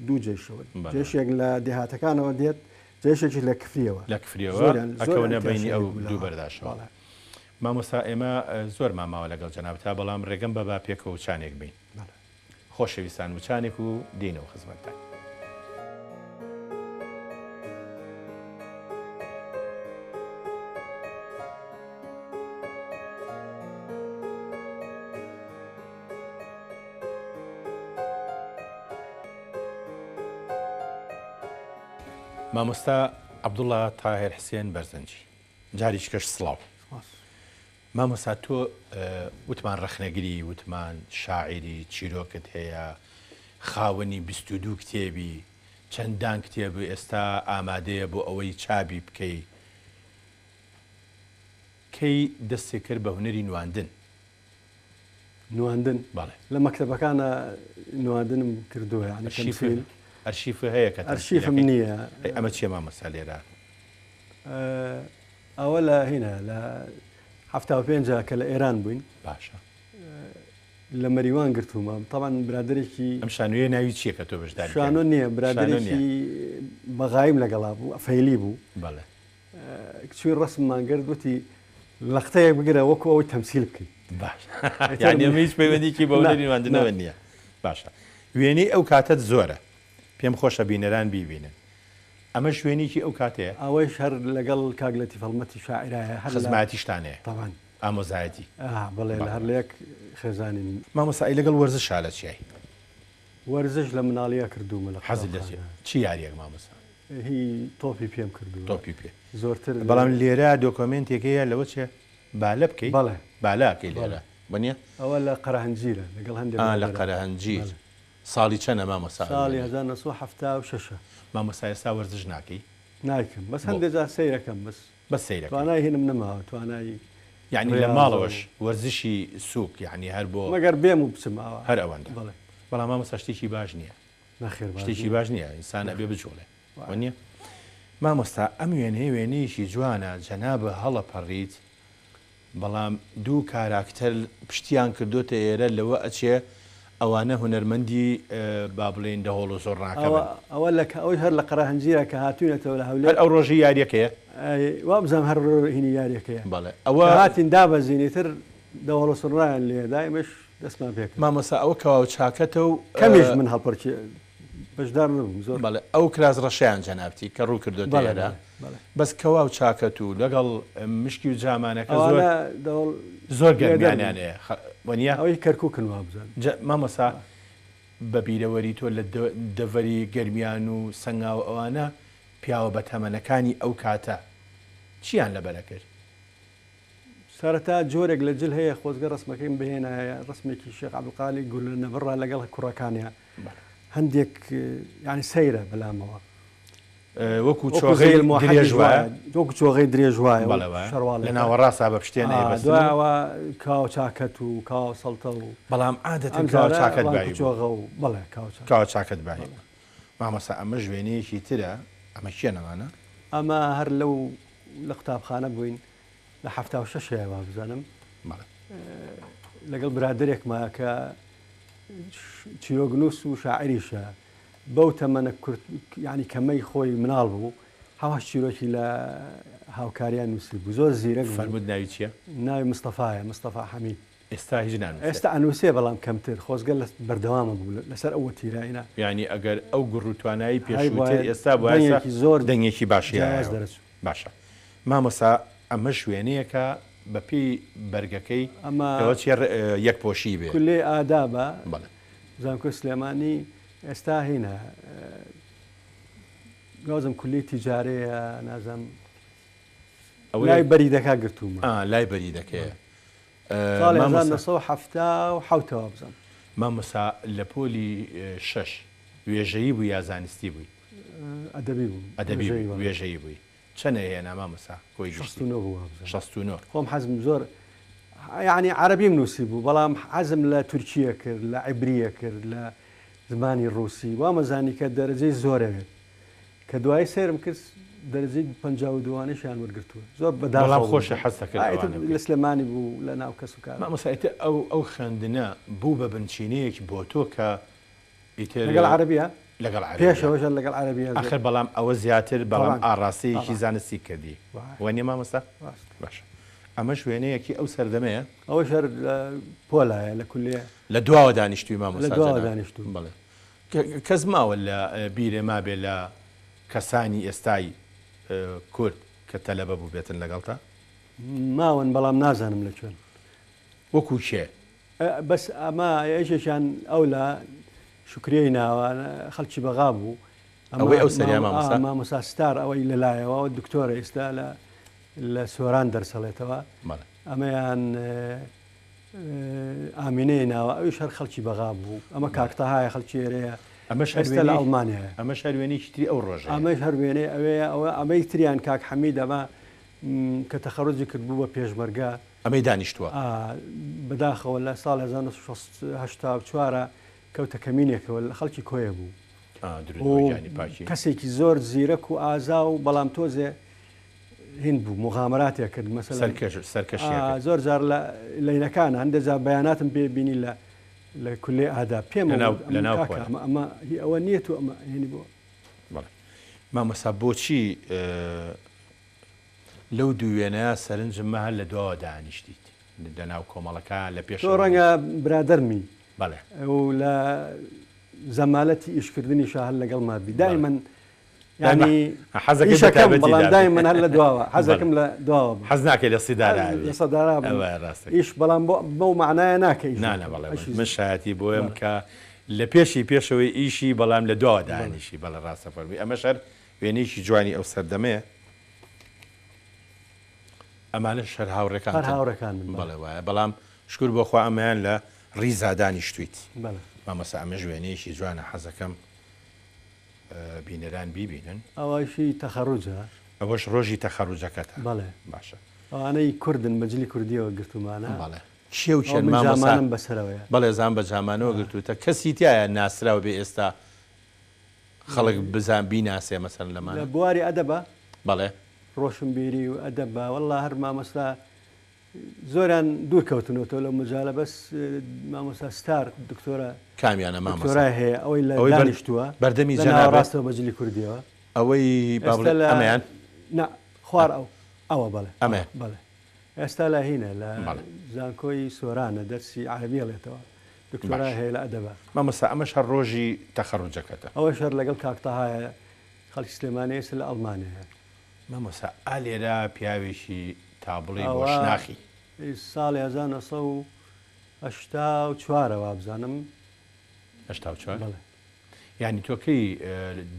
دوو جێشەوە جێشێک لە دێهاتەکانەوە دێت جێشێکی لە کفریەوە ئەکەونە بینی ئەو دوو بەرداشەوە مامۆستا ئێمە زۆر ماماوە لەگەڵ جەنابتا بەڵام ڕێگەم بە با پێکەوە وچانێک بین خۆشەویستان وچانێک و دینەوە خزمەتتان مامۆستا عەبدوڵڵا تاهێر حسێن بەرزەنجی جاریشکەش سڵاو مامۆستا تۆ وتمان ڕەخنەگری وتمان شاعری چیرۆکت هەیە خاوەنی 22 کتێبی چەندان کتێب ئێستا ئامادەیە بۆ ئەوەی چابی بکەی کەی دەستێک کرد بە هونەری نواندن بەڵێ لە مەکتەبەکانە نواندنم کردووە ئەرشیف هەیە کە ئەرشیفم نییە ئەمە چێ مامۆستا لێرە ئەوە لە هینە لە 75 کە لە ئێران بووین باشە لە مەریوان گرتومە تاوان برادێکی ئەم شانوێ ناوی چییە کە تۆ بەشداری شانۆ نییە برادێکی بەغایم لەگەڵا بوو فەیلی بوو بەڵێ کچوی ڕسممان کرد وتی لەختەیەک بگرە وەکو ئەوەی تەمسیل بکەیت باش یعنی ئەمە هیچ پەیوەندیکی بە هونەری نواندنەوە نییە باشە وێنەی ئەو کاتت زۆرە پێم خۆشە بینەران بیبینن ئەمە شوێنێکی ئەو کاتەیە ئەوەیش هەر لەگەڵ کاگلەتی فەڵمەتی شاعرایە خزماتیشتانەیە تاوان ئامۆزایەتی بڵێ هەر لەیەک خێزانین مامۆستا لەگەڵ وەرزش شالە چیای وەرزش لە مناڵیە کردومە لە حەزی لە چی یاریەک مامۆستا؟ هی تۆپی پێم کردو تۆپی پێ زۆرتر بەڵام لێرە دۆکۆمنتێکەیە لەوە چێ بالە بکەیت بەڵێ بالاکەی لێرە بنیە ئەوە لە قەرهەنجیرە لەگەڵ هەندێک لە قەرەهەنجیر ساڵی چەنە مامۆستا؟ ساڵی 1976 مامۆستا ئێستا وەرزش ناکەی؟ نایکەم بەس هەندێک جار سەیرەکەم بەس سەیرەکەی توانای هێنم نەماوە توانایی یعنی لە ماڵەوەش وەرزشی سووک یعنی هەر بۆ مەگەر بێم و بچمەوە هەر ئەوەندە بەڵام مامۆستا شتێکی باش نییە نەخێر شتێکی باش نییە ئینسان ئەبێ بجوڵێ وانە مامۆستا ئەم وێنەیەکی جوانە جەنابە هەڵەپەڕیت بەڵام دوو کاراکتەر پشتیان کردوتە ئێرە لەوە ئەچێ ئەوانە هونەرمەندی با بڵێن دەهۆڵ و زۆر ناکەون ئەوە لە ئەوی هەر لە قەرەهەنجیرە کە هاتوونەتەوە لە هەولێر ئەو ڕۆژی یاریەکەیە وا بزانام هەر هینی یاریەکەیە بەڵێ ئەوە هاتین دابەزینێتر دەوەڵ و سڕایان لێ دایمەش دەستمان پێک مامۆستا ئەوە کەواو چاکەتە و کەمیش من هەڵپەرکی بەشدار نبووم زۆر بەڵێ ئەو کراس ڕەشیان جەنابتی کە ڕوو کردو دێرە بەس کەوا و چاکەت و لەگەڵ مشکی و جامانەکە زۆر گەرمیانیانەیە وەنیە ئەوەی کەرکووکن وا بزان مامۆستا بە بیرەوەری تۆ لە دەڤەری گەرمیان و سەنگا و ئەوانە پیاوە بە تەمەنەکانی ئەو کاتە چیان لەبەرە کرد؟ سەرەتا جۆرێک لە جل هەیە خۆزگە ڕسمەکەیم بهێنایە ڕسمێکی شێخ عەبدولقادر گول نەڤڕا لەگەڵ کوڕەکانیە هەندێک ینی سەیرە بەلامەوە وەکو چۆغەی درێژ وایە وەکو چۆغەی درێژ وایە لە ناوەڕاستە بە پشتێنەوە دوایەوە کاو چاکەت و کاو سەڵتە و بەڵام عادەتەن کاو چاکەت بای چۆغە و بەڵێ کاو چاکەت بای مامۆستا ئەمە ژوێنەیەکی ترە ئەمە کێنەوانە ئەمە هەر لەو لە قوتابخانە بووین لە 76 وا بزانم لەگەڵ برادێکمە کە چیرۆگنووس و شاعریشە بەو تەمەنە ینی کەمەی خۆی مناڵ بوو هەواش چیرۆکی لە هاوکاریان نووسی بوو زۆر زیرەک فەرمود ناوی چییە؟ ناوی مستەفایە مستەفا حەمید ئێستا هیچ نانووسێ ئێستا ئەنووسێ بەڵام کەمتر خۆزگە لە بەردەوامە بوو لەسەر ئەوە تیراینا یعنی ئەگەر ئەو گڕوتوانایی پێشووتر ئێستا بۆ زۆر دەنگێکی باشی باشە مامۆستا ئەمە شوێنەیەکە بەپی بەرگەکەی ئەمە یەک پۆشی بێ لێ ئادابە زانکۆ سلێمانی ئێستا هینە گازم کولی تیجارەیە نازم لای بەریدەکە گرتوومە لای بەریدەکەیە حوتەوە بزانم مامۆستا لە پۆلی 6 وێژەیی بوو یا زانستی بووی؟ ئەدەبی بوو ئەدەبی وێژەیی بووی چەنە هێنا مامۆستا کۆی 69 خۆم حەزم زۆر یعنی عەرەبیم نووسی بوو بەڵام حەزم لە تورکیە کرد لە عیبریە کرد لە زمانی ڕووسی وامەزانی کە دەرەجەی زۆرەوێت کە دوای سێرم کرد دەرەجەی 52وانیشیان وەرگرتووە زۆر بەڵام خۆشە حەزەکە لە سلێمانی بوو لە ناو کەس و کار مامۆستا ئەو خوێندنە بوو بە بنچینەیەکی بۆ تۆ کە لەگەڵ عەرەبیە لەگەڵ پێشەوەش لەگەڵ عەرەبیە ئاخر بەڵام ئەوە زیاتر بەڵام ئاڕاستەیەکی زانستی کردی وانە مامۆستا باشە ئەمە شوێنەیەکی ئەو سەردەمەیە ئەوە شەر پۆلایە لە کولیە لە دواوە دانیشتوی مامۆستا لە دواوە دانیشتوم بڵێ کەس ماوە لە بیرێ مابێ لە کەسانی ئێستای کورد کە تەلەبە بوو بێتن لەگەڵتا ماون بەڵام نازانم لە کوێن وەکو کێ بەس ئەمە یەکێکیان ئەو لە شکرەی ناوان خەڵکی بەغا بوو ئەوەی ئەو سەریا مامۆستا ستار ئەوەی لەلایەوە دکتۆرە ئێستا لە سۆران دەرسەڵێتەوە ئەمەیان ئامینەی ناوە ئەوی شەر خەڵکی بەغا بوو ئەمە کاکتەهای خەڵکی ئێرەیە ئەمە لە ئەڵمانیا ئەمە شاروێنێکی تری ئەو ڕۆژە ئەمەش هەروێنێ ئەوەیە ئەوە ئەمەی تریان کاک حەمید ئەمە کە تەخەڕوجی کرد بوو بە پێشمەرگە ئەمەی دانیشتووە بەداخەوە لە ساڵ 1984 کەوتە کەمینێکەوە لە خەڵکی کۆیە بوو کەسێکی زۆر زیرەک و ئازا و بەڵام تۆزێ هین بوو مغامراتێک کرد مەسەلا سەرکەشی زۆر جار لە لەینەکان هەندێک جار بەیاناتم پێ بینی لە کولی ئادا پێم ئەمە ئەوە نییە و ئەمە هێنی بووە مامۆستا بۆچی لەو دووێنە سەرنجممە هەر لە دواوە دانیشتیت لە ناو کۆمەڵەکە لە پێش ڕەنگە برادەرمی بەڵێ و لە زەمالەتی ئیشکردنی شاهل لەگەڵ مابی دایمەن ینی حەزەکەم بەڵام دایمەن هەر لە دواوە حەزەکەم لە دواوە حەز ناکەی لە سیدارا لە سەدارا ئیش بەڵام بەو معنایە ناکەی من شایەتی بۆیم کە لە پێشەوەی ئیشی بەڵام لە دوا دانیشی بەڵە ڕاستە فەرمی ئەمە شەر وێنەیەکی جوانی ئەو سەردەمەیە ئەمانە شەر هاوڕێکان بەڵێ وایە بەڵام شکر بۆ خوا ئەمەیان لە ڕیزا دانیشتویت مامەسا ئەمە ژوێنەیەکی جوانە حەزەکەم بینەران بیبینن ئەوەشی تەخەڕوجە ئەوەش ڕۆژی تەخەڕوجەکەتە بەڵێ باشە ئەوانەی کوردن بەجلی کوردیەوە گرتومانە بەڵێ چێ و چێن مامەسانم بەسەرەوەیە بەڵێ زان بە جامانەوە گرتوتە کەسی تایە ناسراوە بێ ئێستا خەڵک بزان بیناسێ مەسەن لەمان لە بواری ئەدەبە بەڵێ ڕۆشنبیری و ئەدەبە وەڵا هەر مامەستا زۆریان دوور کەوتنەوەەوە لە مجالە بەس مامۆستا ستار دکتۆرە کامیانە مامۆستا هەیە ئەوەی لە دانیشتووە بەردەمی جەنابەت ڕاستەوە بەجلی کوردیەوە ئەوەی ئەمەیان خوار ئەوە بەڵێ ئەمە بڵێ ئێستا لە هینە لە زانکۆی سۆرانە دەرسی عەربیەڵێتەوە دکتۆرا هەیە لە ئەدەبە مامۆستا ئەمەش هەر ڕۆژی تەخەڕوجەکەتە ئەوە شەر لەگەڵ کاکتەهایە خەڵکی سلێمانەیە لە ئەڵمانەیە مامۆستا ئالێرا پیاوێکی تابڵی بۆ شناخی ساڵی 1984 بزانم 84 یعنی تۆکەی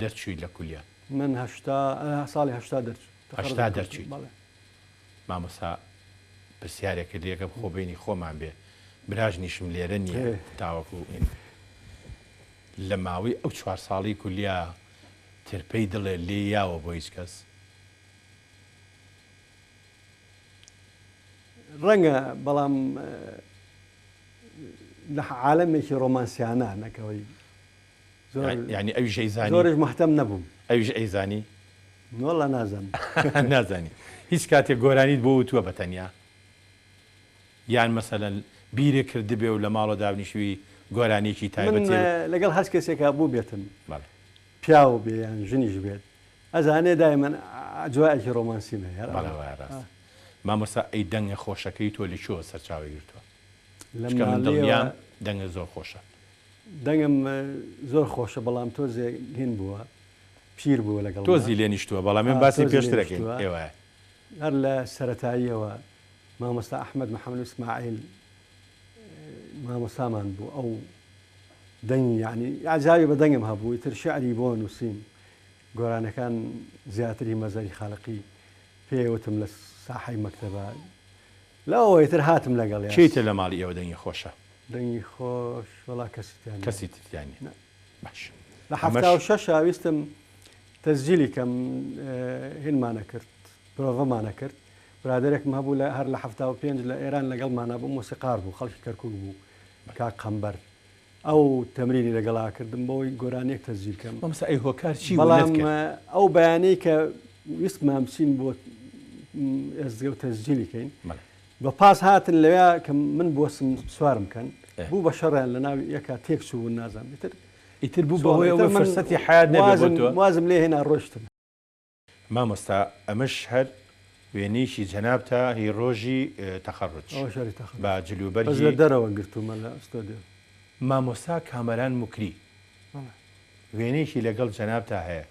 دەرچووی لە کولیا من ساڵی 80 دەرچووی مامۆستا پرسیارێکە لێکە خۆبینی خۆمان بێ براژنیشم لێرە نییە تاوەکو لە ماوەی ئەو 4 ساڵی کولیا ترپەی دڵێ لێ یاوە بۆ هیچ کەس ڕەنگە بەڵام لە عالەمێکی ڕۆمانسیانە نەکەوەی ینی ئەویش ئەیزانی زۆرش محتەم نەبووم ئەویش ئەیزانی وەڵا نازانم نازانی هیچ کاتێک گۆرانیت بۆ وتووە بەتەنیا یان مەسەلەن بیرێک کردبێ و لە ماڵۆ دابنیشوی گۆرانێکی تایبەتی لەگەڵ هەست کەسێکا بوو بێتم پیاو بێ یان ژنیش بێت ئەزانێ دایمەن جوایەکی ڕۆمانسیمە ڕاست مامۆستا ئەی دەنگە خۆشەکەی تۆ لە چۆ سەرچاوی گرتووە لەمە دڵیان دەنگە زۆر خۆشە دەنگم زۆر خۆشە بەڵام تۆزێ هین بووە پیر بووە لەگەڵ تۆزی لێ نیشتووە بەڵام من باسی پێشترەکەین ئێوە هەر لە سەرەتاییەوە مامۆستا ئەحمەد محەممەد ئیسماعیل مامۆستامان بوو ئەو دەنگ یعنی ئاجاوی بە دەنگم هەبووی تر شعری بۆ نووسین گۆرانەکان زیاتری مەزەری خاڵقی پێوتم لە ساحەی مەکتەبە لەوەی تر هاتم لەگەڵ چیتە لە ماڵی ئێوە دەنگی خۆشە دەنگی خۆش وڵا کەسی تیانی باش لە 76 ویستم تەسجیلی کەم هینمانە کرد پرۆڤەمانە کرد برادێکم هەبوو لە هەر لە 75 لە ئێران لەگەڵمانە بوو مۆسیقار بوو خەڵکی کەرکوک بوو کاک قەمبەر ئەو تەمرینی لەگەڵا کردم بۆی گۆرانێک تەسجیل کەم مامۆستا ئەی هۆکار چی بەڵام ئەو بەیانەی کە ویستمان بچین بۆ ئێزگە و تەسجیلیکەین بە پاس هاتن لەوێ کە من بۆسم سوارم کەن بوو بە شەڕیان لە ناوی یەکا تێک چوو نازان ئیتر بوو بەهۆی ئەوە فرسەتی حیات نەبێتەوە وازم لێ هێنا ڕۆشتم مامۆستا ئەمەش هەر وێنەیەکی جەنابتە هی ڕۆژی تەخەڕوج بە جلوبەرگی دەرەوە گرتومە لە ئەستۆدیۆ مامۆستا کامەران موکری وێنەیەکی لەگەڵ جەنابتا هەیە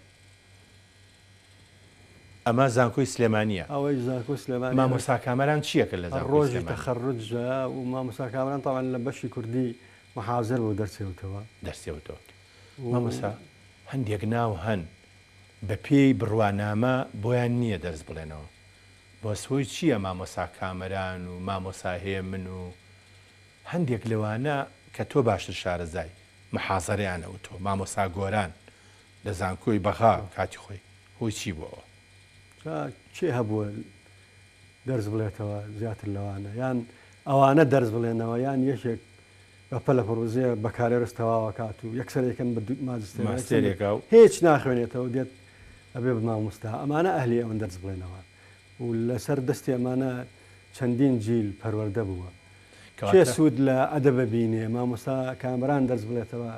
ئەمە زانکۆی سلێمانیە ئەوەی زانکۆ سلێمانی مامۆستا کامەران چیەکە لە ڕۆژی تەخەڕوجە و مامۆستا کامەران تاوان لە بەشی کوردی محازر بۆ دەرسێوتەوە مامۆستا هەندێک ناو هەن بە پێی بڕوانامە بۆیان نییە دەست بڵێنەوە بۆ سۆی چییە مامۆستا کامەران و مامۆستا هەیە من و هەندێک لەوانە کە تۆ باشتر شارەزای محازەریانەوە تۆ مامۆستا گۆران لە زانکۆی بەغا کاتی خۆی هۆی چی بووەوە چێ هەبووە دەرز بڵێتەوە زیاتر لەوانە یان ئەوانە دەرز بڵێنەوە یان یەکێک بەپە لە پرۆزیە بەکارێ ڕستەواوە کات و یەکسەرێکن بە ماستێرێکە و هیچ ناخوێنێتەوە دێت ئەبێ بمامۆستا ئەمانە ئەهلی ئەوەن دەرز بڵێنەوە و لەسەر دەستی ئەمانە چەندین جیل پەروەردە بووە کێ سوود لە ئەدەبە بینێ مامۆستا کامران دەرز بڵێتەوە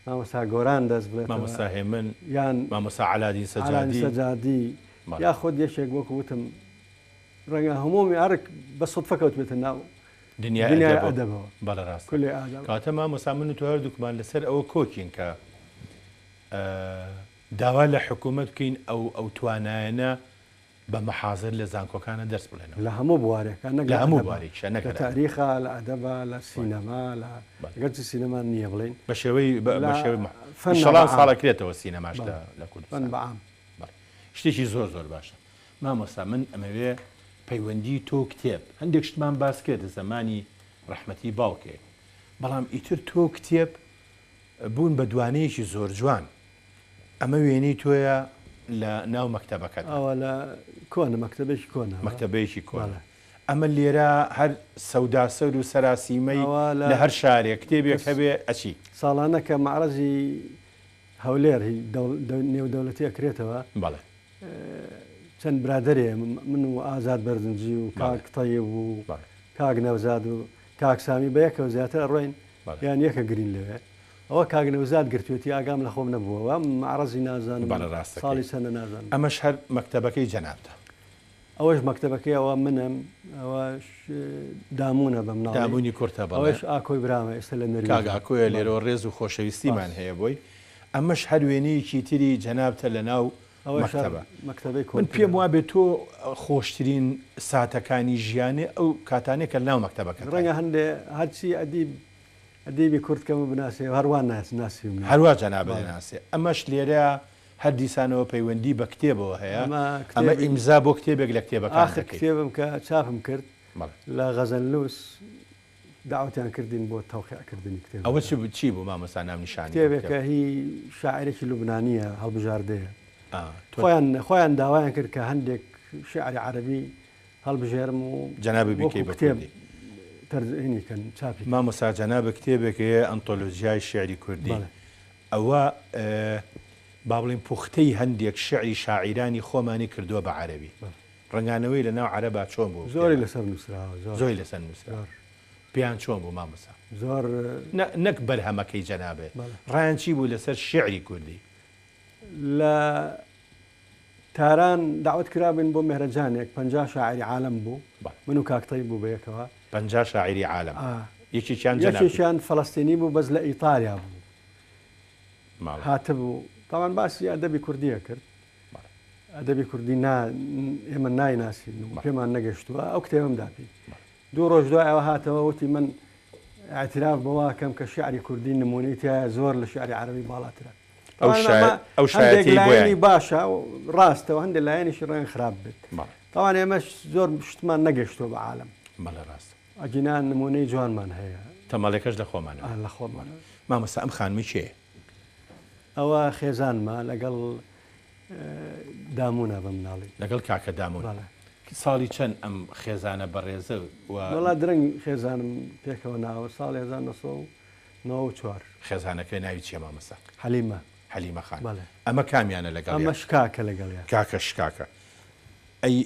مامۆستا گۆران دەست بڵێت مامۆستا هێمن یان مامۆستا عەلادین سەجادی یا خۆت یەکێک وەکو وتم ڕەنگە هەمومی ئارک بە سوودفە کەوتبێتە ناو دنیای ئەدەبەوە بەڵە ڕاست کولێ کاتە مامۆستا من و تۆ هەردووکمان لەسەر ئەوە کۆکین کە داوا لە حکوومەت بکەین ئەو توانایەنە بە مەحازر لە زانکۆکانە دەرس بڵێنەوە لە هەموو بوارێکە لە هەموو بارێکیشە لە نەکرد تاریخە لە ئەدەبە لە سینەما لە گەرچی سینەما نییە بڵێن بە شێوەی فەن شەڵان ساڵەکرێتەوە سینەماش لە کوردستان فەن بەعام شتێکی زۆر زۆر باشە مامۆستا من ئەمەوێ پەیوەندی تۆ کتێب هەندێک شتمان باس کرد زمانی ڕەحمەتی باوکێ بەڵام ئیتر تۆ کتێب بوون بە دوانەیەکی زۆر جوان ئەمە وێنەی تۆیە لە ناو مەکتەبەکەت ئەوە لە کۆنە مەکتەبێکی کۆنە مەکتەبەیەکی کۆنە ئەمە لێرە هەر سەوداسەر و سەراسیمەی لە هەر شارێک کتێبێک هەبێ ئەچی ساڵانەکە معرەزی هەولێر نێودەوڵەتی ئەکرێتەوە بەڵێ چەند برادرێ من و ئازاد بەرزنجی و کاک تەیب و کاک نەوزاد و کاک سامی بە یەکەوە زیاتر ڕۆین یان یەکە گرین لەوێ ئەوە کاک نەوزاد گرتوێتی ئاگام لە خۆم نەبووەوە معرەزی نازانم ساڵی سەنە نازانم ئەمەش هەر مەکتەبەکەی جەنابتە ئەوەش مەکتەبەکەی ئەوە منم ئەوەش دامونە بە مناڵ دامونی کورتە ئەوەش ئاکۆی برامە ئێستا لە نەرویج کاگاکۆیە لێرەوە ڕێز و خۆشەویستیمان هەیە بۆی ئەمەش هەر وێنەیەکی تری جەنابتە لە ناو مەکتەبەی من پێم وابێت تۆ خۆشترین ساتەکانی ژیانێ ئەو کاتانێک کە ناو مەکتەبەکە ڕەنگە هەندێ هەرچی ئەدیبی کورتکەمە بناسێ هەروان ناسی هەروە جەنابە ناسێ ئەمەش لێرە هەر دیسانەوە پەیوەندی بە کتێبەوە هەیە ئەمە ئیمزا بۆ کتێبێک لە کتێبەکان کتێبم کە چاپم کرد لە غەزەنلووس داواتیان کردین بۆ تەوقیعکردنی کتێب ئەوە چی بوو مامۆستا ناونیشانی کتێبێکە هی شاعرێکی لوبنانیە هەڵبژاردەیە خۆیان داوایان کرد کە هەندێک شعری عەرەبی هەڵبژێرم و جەنابی بیکەی بە کوردی تەرجمەکەن چاپی مامۆستا جەنابە کتێبێک هەیە ئەنتۆلۆژیای شعری کوردی ئەوە با بڵێن پوختەی هەندێک شعری شاعیرانی خۆمانی کردووە بە عەرەبی ڕنگانەوەی لە ناو عەرەبا چۆن بوو زۆری لەسەر نووسراوە زۆری لەسەر نووسرا پێیان چۆن بوو مامۆستا زۆر نەک بەرهەمەکەی جەنابێ ڕایان چی بوو لەسەر شعری کوردی لە تاران داوت کرابن بۆ مهرەجانێک 50 شاعری عالم بوو من و کاکتەی بوو بەیەکەوە 50 شاعری عالم یەکێکیان فەڵەستینی بوو بەس لە ئیتالیا بوو هاتبوو تاوان باسی ئەدەبی کوردیە کرد ئەدەبی کوردی ئێمە نایناسین پێمان نەگەشتووە ئەو کتێبم داپی دوو ڕۆژ دوای ئەوە هاتەوە وتی من اعتراف بەواکەم کە شعری کوردی نمونەی تایە زۆر لە شعری عەرەبی باڵاترە ئەو شایەتی لایەنی باشە و ڕاستەوە هەندێک لایەنیشی ڕێن خراپ بێت تاوان ئێمەش زۆر شتمان نەگەشتووە بە عالم بەڵێ ڕاست ئەجینان نمونەی جوانمان هەیە تەماڵێکەش لە خۆمانە لە خۆمان مامۆستا ئەم خانمی چێ ئەوە خێزانمە لەگەڵ دامونە بە مناڵی لەگەڵ کاکە دامون ساڵی چەند ئەم خێزانە بەڕێزە وڵا درەنگ خێزانم پێکەوە ناوە ساڵ 1994 خێزانەکەی ناوی چیە مامۆستا حەلیمە خان ئەمە کامیانە لەگەڵ ئەمە شکاکە لەگەڵ کاکە شکاکە ئەی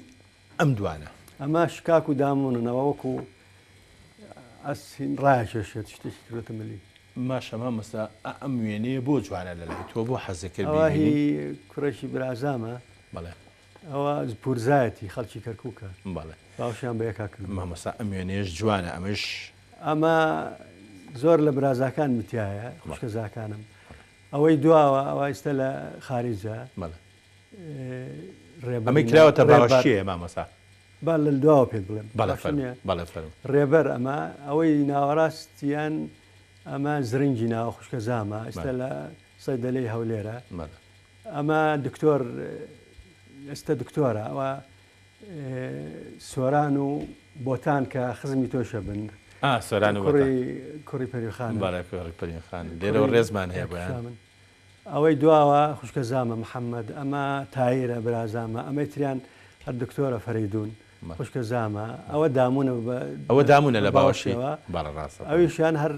ئەم دوانە ئەمە شکاک و دامونەوە وەکو ئەسین ڕایکێشێت شتێکی کرێتە ملی ماشە مامۆستا ئەم وێنەیە بۆ جوانە لە لای تۆ بۆ حەزەکرد هی کوڕێکی برازامە بەڵێ ئەوە پورزایەتی خەڵکی کەرکووکە بەڵێ باوشیان بە یەکا کرد مامۆستا ئەم وێنەیەش جوانە ئەمە زۆر لە برازاکان متیایە خوشکە زاکانم ئەوەی دواوە ئەوە ئێستا لە خارجە ئەمەی کراوەتە باوەشیە مامۆستا با لە دواوە پێت بڵێم ڕێبەر ئەمە ئەوەی ناوەڕاستیان ئەمە زرنگی ناوە خوشکە زامە ئێستا لە سەیدەلەی هەولێرە ئەمە دکتۆر ئێستا دکتۆرە ئەوە سۆران و بۆتان کە خزمی تۆشە بن سۆران و کوڕی پەریخان لێرەوە ڕێزمان هەیە بۆیان ئەوەی دواوە خوشکە زامە محەممەد ئەمە تایرە برازامە ئەمەی تریان هەر دکتۆرە فەریدون خوشکە زامە ئەوە دامونە ئەوە دامونە لە باوەشەوە بەڕاست ئەویشیان هەر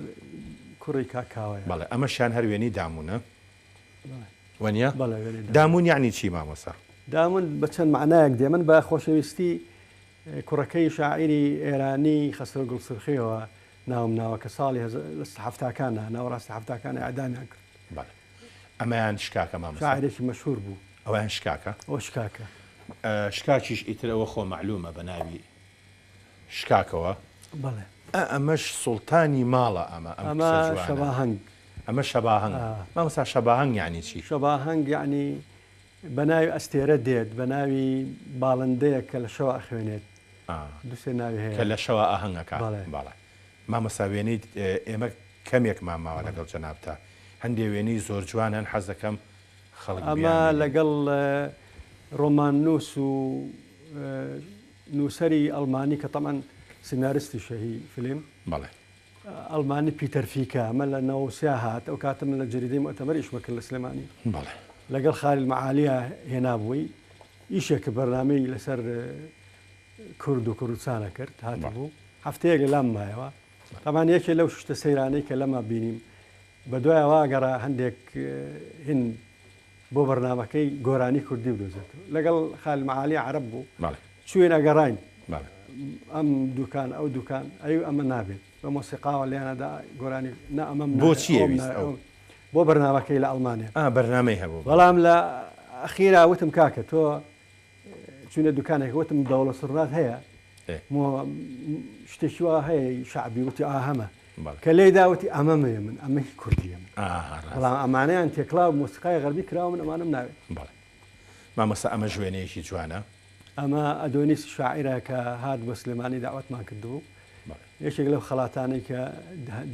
کوڕی کاکاوە بەڵێ ئەمەشیان هەر وێنی دامونە وەنیە دامون یعنی چی مامۆستا دامون بە چەند معنایەک دێ من بە خۆشەویستی کوڕەکەی شاعیری ئێرانی خەسرە گوڵسرخیەوە ناوم ناوە کە ساڵی هەفتاکانە ناوەڕاستی هەفتاکانە ئەدامیان کرد ئەمەیان شکاکە مامۆستا شاعرێکی مەشهور بوو ئەویان شکاکە ئەو شکاکە شکاکیش ئیترەوە خۆ معلومە بە ناوی شکاکەوە بەڵێ ئەمەش سوڵتانی ماڵە ئەمە شەباهەنگ ئەمە شەباهەنگ مامۆستا شەباهەنگ یعنی چی شەباهەنگ یعنی بەناوی ئەستێرە دێت بەناوی باڵندەیە کە لە شەوە ئەخوێنێت دووسێ ناوی هەیە کە لە شەوە ئاهەنگەکە باڵێ مامەساوێنیت ئێمە کەمێک ماماوە لەگەڵ جەنابتە هەندێک وێنەی زۆر جوانن حەز دەکەم خەڵک ئەمە لەگەڵ ڕۆمان نووس و نووسەری ئەڵمانی کە تەمان سیناریستی شەهی فیلم بەڵێ ئەڵمانی پیتەرفیکە ئەمە لە نەوەسیا هات ئەو کاتە من لە جەریدەی مؤتەمەر ئیشمەکرد لە سلێمانی بەڵێ لەگەڵ خالیل مەعالیە هێنابووی ئیشێکە بەرنامەی لەسەر کورد و کوردستانە کرد هاتبوو هەفتەیەک لە لام مایەوە تەمان یەکێ لەو شتە سەیرانەی کە لەمە بینیم بە دوای واگەڕا هەندێک هین بۆ بەرنامەکەی گۆرانی کوردی بدۆزێت لەگەڵ خالیل مەعالی عەرەب بوو چوین ئەگەڕاین ئەم دوکان ئەو دوکان ئەو ئەمە نابێت بە مۆسیقاوە لێیانەدا گۆرانی نا ئەمەم بۆچی بۆ بەرنامەکەی لە ئەڵمانیا بەرنامەی هەبوو بەڵام لە ئەخیرا وتم کاکە تۆ چونە دوکانێک وتم دەوڵە سڕات هەیە شتێکی وا هەیە شعبی وتی ئاهەمە کە لێ داوتی ئەمەمەیە من ئەمە کوردیە من بەڵام ئەمانەیان تێکلا و مۆسیقای غەربی کراوە من ئەمانم ناوێت مامەستا ئەمە ژوێنەیەکی جوانە ئەمە ئەدۆنیس شاعیرە کە هات بە سلێمانی داوەتمان کردبوو یەکێک لەو خەڵاتانەی کە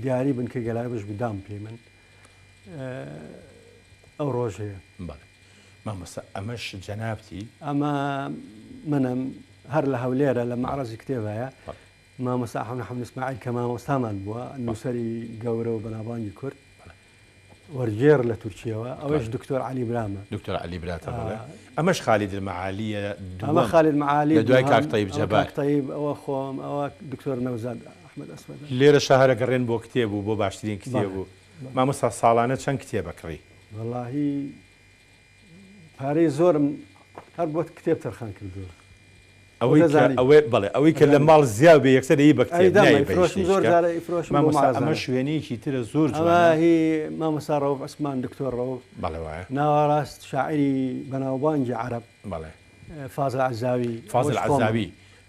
دیاری بن کە گەلای بەش بدام پێی من ئەو ڕۆژەیە مامەستا ئەمەش جەنابتی ئەمە منم هەر لە هەولێرە لە معرەزی کتێبایە مامۆستا حەمد ئیسماعیل کە مامۆستامان بووە نووسەری گەورە و بەناوبانگی کورد وەرجێر لە تورکیەوە ئەوەش دکتۆر عەلی برامە دکتۆر عەلی براتە ئەمەش خالید المەعالیە ئەمە خالید مەعالی لە دوای کاک طەیب جەبار طەیب ئەوە خۆم ئەوە دکتۆر نەوزاد ئەحمەد ئەسوەد لێرە شەهرە گەڕێن بۆ کتێب و بۆ باشترین کتێب بوو مامۆستا ساڵانە چەند کتێبە کڕی وەڵاهی پارەی زۆرم هەر بۆ کتێب تەرخان کردووە ئەوەی کە لە ماڵ زیاو بێ یەکسەر هی بە کتێب ئەمە شوێنەیەکی ترە زۆر هی مامۆستا ڕەوف عوسمان دکتۆر ڕەوف ناوەڕاست شاعری بەناوبانگی عەرەب فازڵ عەزاوی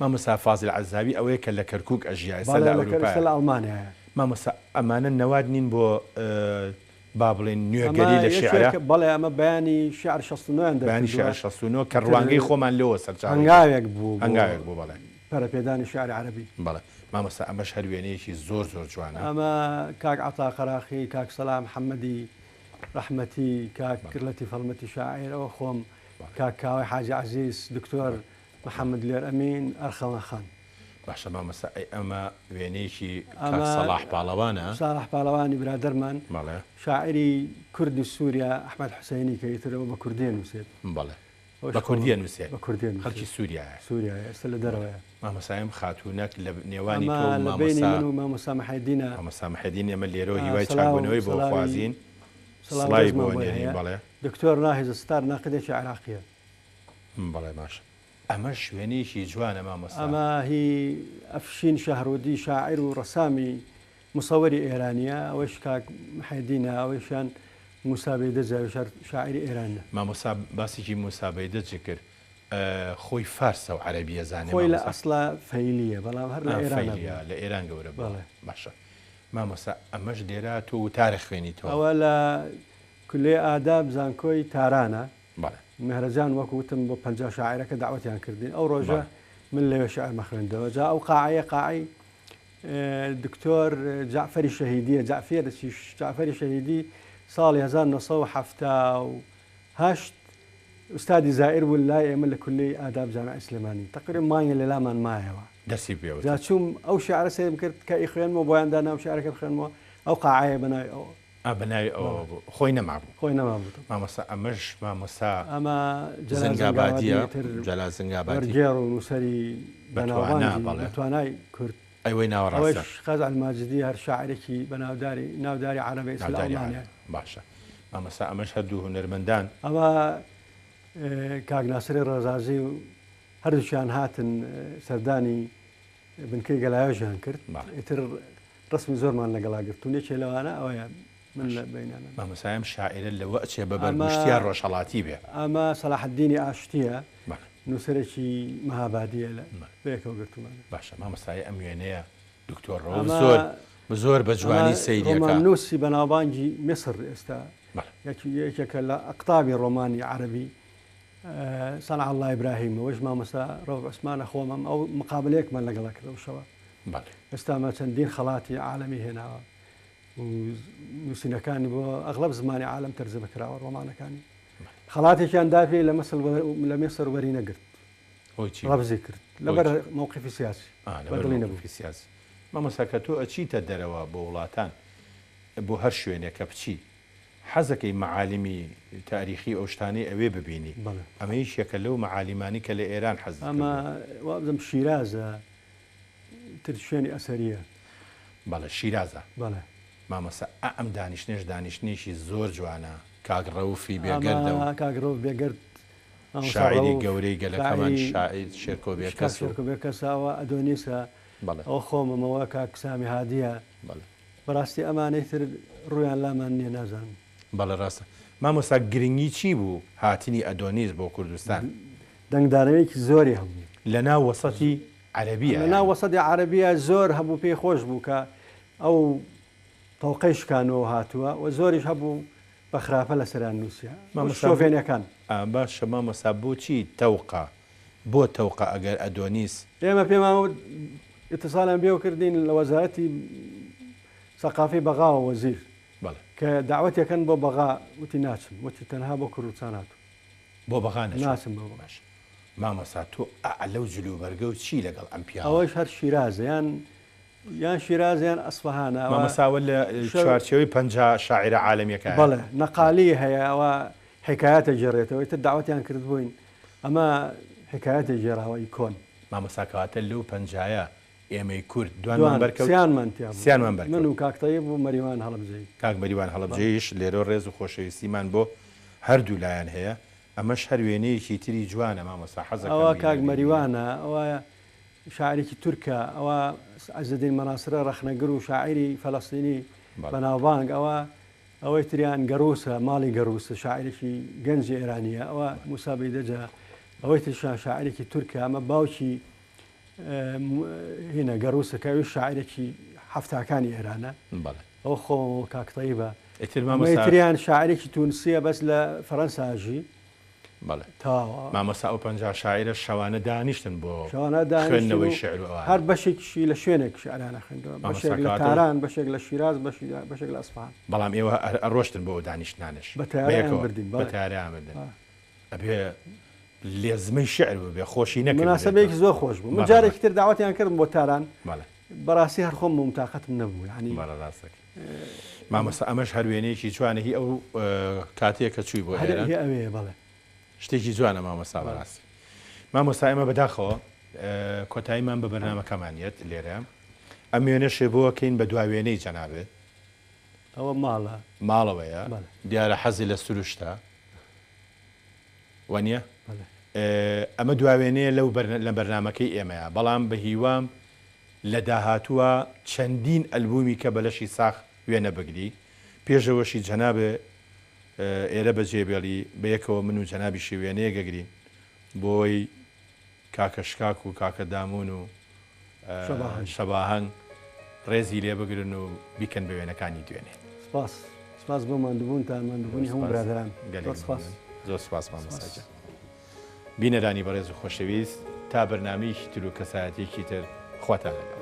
مامۆستا فازڵ عەزاوی ئەوەیە کە لە کەرکووک ئەژیا ئێستا لە ئەوروپا لە ئەڵمانیایە مامۆستا ئەمانە نەواد نین بۆ با بڵێن نوێگەری لە شێعرە بەڵێ ئەمە بەیانی شعر 69 بەیانی شعر 69 کە ڕوانگەی خۆمان لەوە سەرچاوی هەنگاوێک بوو بەڵێ پەرەپێدانی شعری عەرەبی بەڵێ مامۆستا ئەمەش هەر وێنەیەکی زۆر جوانە ئەمە کاک عەتا قەراخی کاک سەلام محەممەدی ڕەحمەتی کاک کرلەتی فەڵمەتی شاعیر ئەوە خۆم کاک کاوای حاجی عەزیز دکتۆر محەممەد لێر ئەمین ئەرخەوە خان باشە مامۆستا ئەمە وێنەیەکی سەلاح پاڵەوانە ساڵح پاڵەوانی برادەرمان شاعری کوردی سووریا ئەحمەد حوسەینی کە ئیترەوە بە کوردی نووسێت بەڵێ بە کوردی نووسێت بە کوردی خەڵکی سووریا ئێستا لە دەرەوەیە مامۆستایم خاتوونەك لە نێوانی مامۆستا مەحەدینە مامۆستا مەحەدین ئەمە لێرەوە هیوای چاکبوونەوەی بۆ خوازین سڵای بۆ نێرین بەڵێ دکتۆر ناهێز ستار ناقدێکی عێراقیە بەڵێ باش ئەمە شوێنێکی جوانە مامۆستا ئەمە هی ئەفشین شەهرودی شاعر و ڕەسامی مصەوەری ئێرانیە ئەوەش کاک محەدینە ئەوەشان موسا بەیدەجە شاعری ئێرانە مامۆستا باسێکی موسا بەیدەجە کرد خۆی فارسە و عەرەبیە زانێ خۆی لە ئەسڵا فەیلیە بەڵام هەر لە ئێران گەورە باشە مامۆستا ئەمەش دێرا تۆ وتارە خوێنیتەوە ئەوە لە کولێ ئاداب زانکۆی تارانە مهرەجان وەکوتم بۆ 50 شاعرەکە داوەتیان کردین ئەو ڕۆژە من لەوێ شعر مەخوێندەوە جا ئەو قاعی دکتۆر جعفەری شەهیدیە جعفەری شەهیدی ساڵی 1970 ئوستادی زائر بوو لای ئێمە لە کولەی ئاداب جامعە ئیسلێمانی تەقریبا مانگە لە لامان مایەوە دەستی پێوە جا چووم ئەو شعرە سێم کرد کە ئیخوێنمەوە بۆیاندا ناو شعرەکە بخوێنمەوە ئەو قاعەیە بەناوی ئەوە بەناوی ئەوە خۆی نەمابوو مامۆستا ئەمەش مامۆستا ئەمە زنگابادیە جەلا زنگابادی وەرگێڕ و نووسەری بەناوبانگی توانای کورد ئەوەی ناوەڕاستە خەز الماجدی هەر شاعرێکی ناوداری عەرەبی ئیسلامیە باشە مامۆستا ئەمەش هەردوو هونەرمەندان ئەمە کاک ناسری ڕەزازی و هەردووچیان هاتن سەردانی بنکەی گەلایۆژیان کرد ئیتر ڕسمی زۆرمان لەگەڵا گرت و نێکێ لەوانە ئەوەیە من لە بینانە مامۆستایم شاعرە لەوە ئەچێ بە بەرگشتیان ڕۆژهەڵاتی بێ ئەمە سەلاحەددینی ئاشتیە نووسەرێکی مەهابادیە لە بەیەکەوە گرتومانە باشە مامۆستای ئەم وێنەیە دکتۆر ڕەوف زۆر بە جوانی سەیریەکە نووسی بەناوبانگی میسر ئێستا یەکێکە لە ئەقتابی ڕۆمانی عەرەبی صنع الله إبراهيم وش ما مسا روح عثمان أخوهم أو مقابليك من لقلك لو شوا استعمل دين خلاتي عالمي هنا وسنا كان أغلب زماني عالم ترزب كراور وما كان خلاتي كان دافي لم يصير برينا قرت رب ذكر لبر موقف سياسي لبر موقف سياسي ما مساكتو أشيت الدروا بولاتان بو هر شوێنێ کە بچی حەزەکەی معالمی تاریخی ئەوشتانی ئەوێ ببینی ئەمە هیچ یەکە لەو معالیمانی کە لە ئێران حەز ئەمە وابزم شیرازە تر شوێنی ئەسەریە بەڵێ شیرازە بەڵێ مامەسا ئەم دانیشتێش دانیشتێکی زۆر جوانە کاگڕەوفی بێگەردەوە کاگڕۆ بێگرد شاعری گەورەی گەلەکەمان شاعیر شێرکۆ بێکەسەوە ئەدۆنیسە ئەو خۆمەوە کاکسامی هادیە بەڕاستی ئەمانەی تر ڕویان لامان نییە نازانم بەڵێ ڕاستە مامۆستا گرنگی چی بوو هاتنی ئەدۆنیس بۆ کوردستان دەنگدانەوەیەکی زۆری هەبوو لەناو وەسەتی عەرەبیە لەناو وەسەتی عەرەبیە زۆر هەبوو پێی خۆش بوو کە ئەو تەوقەی شکانەوە هاتووە و زۆریش هەبوو بە خراپە لە سەران نووسیا شۆفێنەکان باشە مامۆستا بۆچی تەوقە بۆ تەوقە ئەگەر ئەدۆنیس ئێمە پێماوە ئیتیساڵیان بێ و کردین لە وەزارەتی ثقافی بەغاوە وەزیر کە داوەتێکەن بۆ بەغا وتی ناچم وتی تەنها بۆ کوردستان هاتوو بۆ بەغا ناچم بۆ باش مامۆستا تۆ لەو جلوبەرگە و چی لەگەڵ ئەم پیا ئەوەش هەر شیرازە یان شیرازیان ئەسفەهانە مامۆستاوە لە چوارچێوەی 50 شاعیرە عالەمیەکە بەڵێ نەقالی هەیە ئەوە حکایەتە جێڕێتەوەی تر داوەتیان کرد بووین ئەمە حکایەتی جێراوەی کۆن مامۆستاکەواتە لەو 50 ئێمەی کورد سیانمان من و کاکتەیە بوو مەریوان هەڵبجەی کاک مەریوان هەڵبجەیش لێرە ڕێز و خۆشەویستیمان بۆ هەردوو لایەن هەیە ئەمەش هەر وێنەیەکی تری جوانە مامۆستا حەزەکەم ئەوە کاک مەریوانە ئەوە شاعرێکی تورکە ئەوە عەزەدین مەناسرە ڕەخنەگر و شاعری فەلەستینی بەناوبانگ ئەوەی تریان گەڕوسە ماڵی گەڕوسە شاعرێکی گەنجی ئێرانیە ئەوە موسا بەیدەجا ئەوەی ترشان شاعرێکی تورکە ئەمە باوکی هینە گەڕوسەکەوی شاعرێکی هەفتاکانی ئێرانە ئەو خۆ کاکتەیبە تریان شاعرێکی تونسیە بەس لە فەڕەنساژی مامۆستا ئەو 50 شاعرە شەوانە دانیشتن بۆ خوێندنەوەی شعر هەر بەشێکیشی لە شوێنێک شعرانە خوێندەوە بەشێک لە تاران بەشێک لە شیراز بەشێک لە ئەسفەهان بەڵام ئێوە ئەڕۆشتن بۆ دانیشتنانش بەتیاریان بردین ئەبێ لێزمەی شعر بێ خۆشی نەکرد مناسبەیەکی زۆر خۆش بوو من جارێکی تر داوەتیان کردم بۆ تاران بەڕاستی هەر خۆم متاقەتم نەبوو ینی مامۆستا ئەمەش هەر وێنەیەکی جوانە هی ئەو کاتێک کە چووی بۆ ئەوێ بەڵێ شتێکی جوانە مامۆستا بەڕاستی مامۆستا ئێمە بەداخەوە کۆتاییمان بە بەرنامەکەمانیەت لێرە ئەم وێنەشێ بۆکەین بە دواوێنەی جەنابێت ئەوە ماڵەوەیە دیارە حەزی لە سروشتە وانە ئەمە دواوێنەیە لە بەرنمەکەی ئێمەیە بەڵام بە هیوام لە داهاتووە چەندین ئەلبومی کە بەلەشی ساخ وێنە بگری پێشەوەشی جەنابێ ئێرە بەجێبێڵی بەیەکەوە من و جەنابیشی وێنەیە گەگرین بۆی کاکەشکاک و کاکە دامون و شەباهەنگ ڕێزی لێ بگرن و بیکەن بە وێنەکانی دوێنێ سپاس بۆ ماندووبوونتان ماندووبوونی هەموو برادران زۆر سپاس مامۆستاجە بینەرانی بەڕێز و خۆشەویست تا بەرنامەیەکی تر و کەسایەتێکی تر خواتان لەگەڵ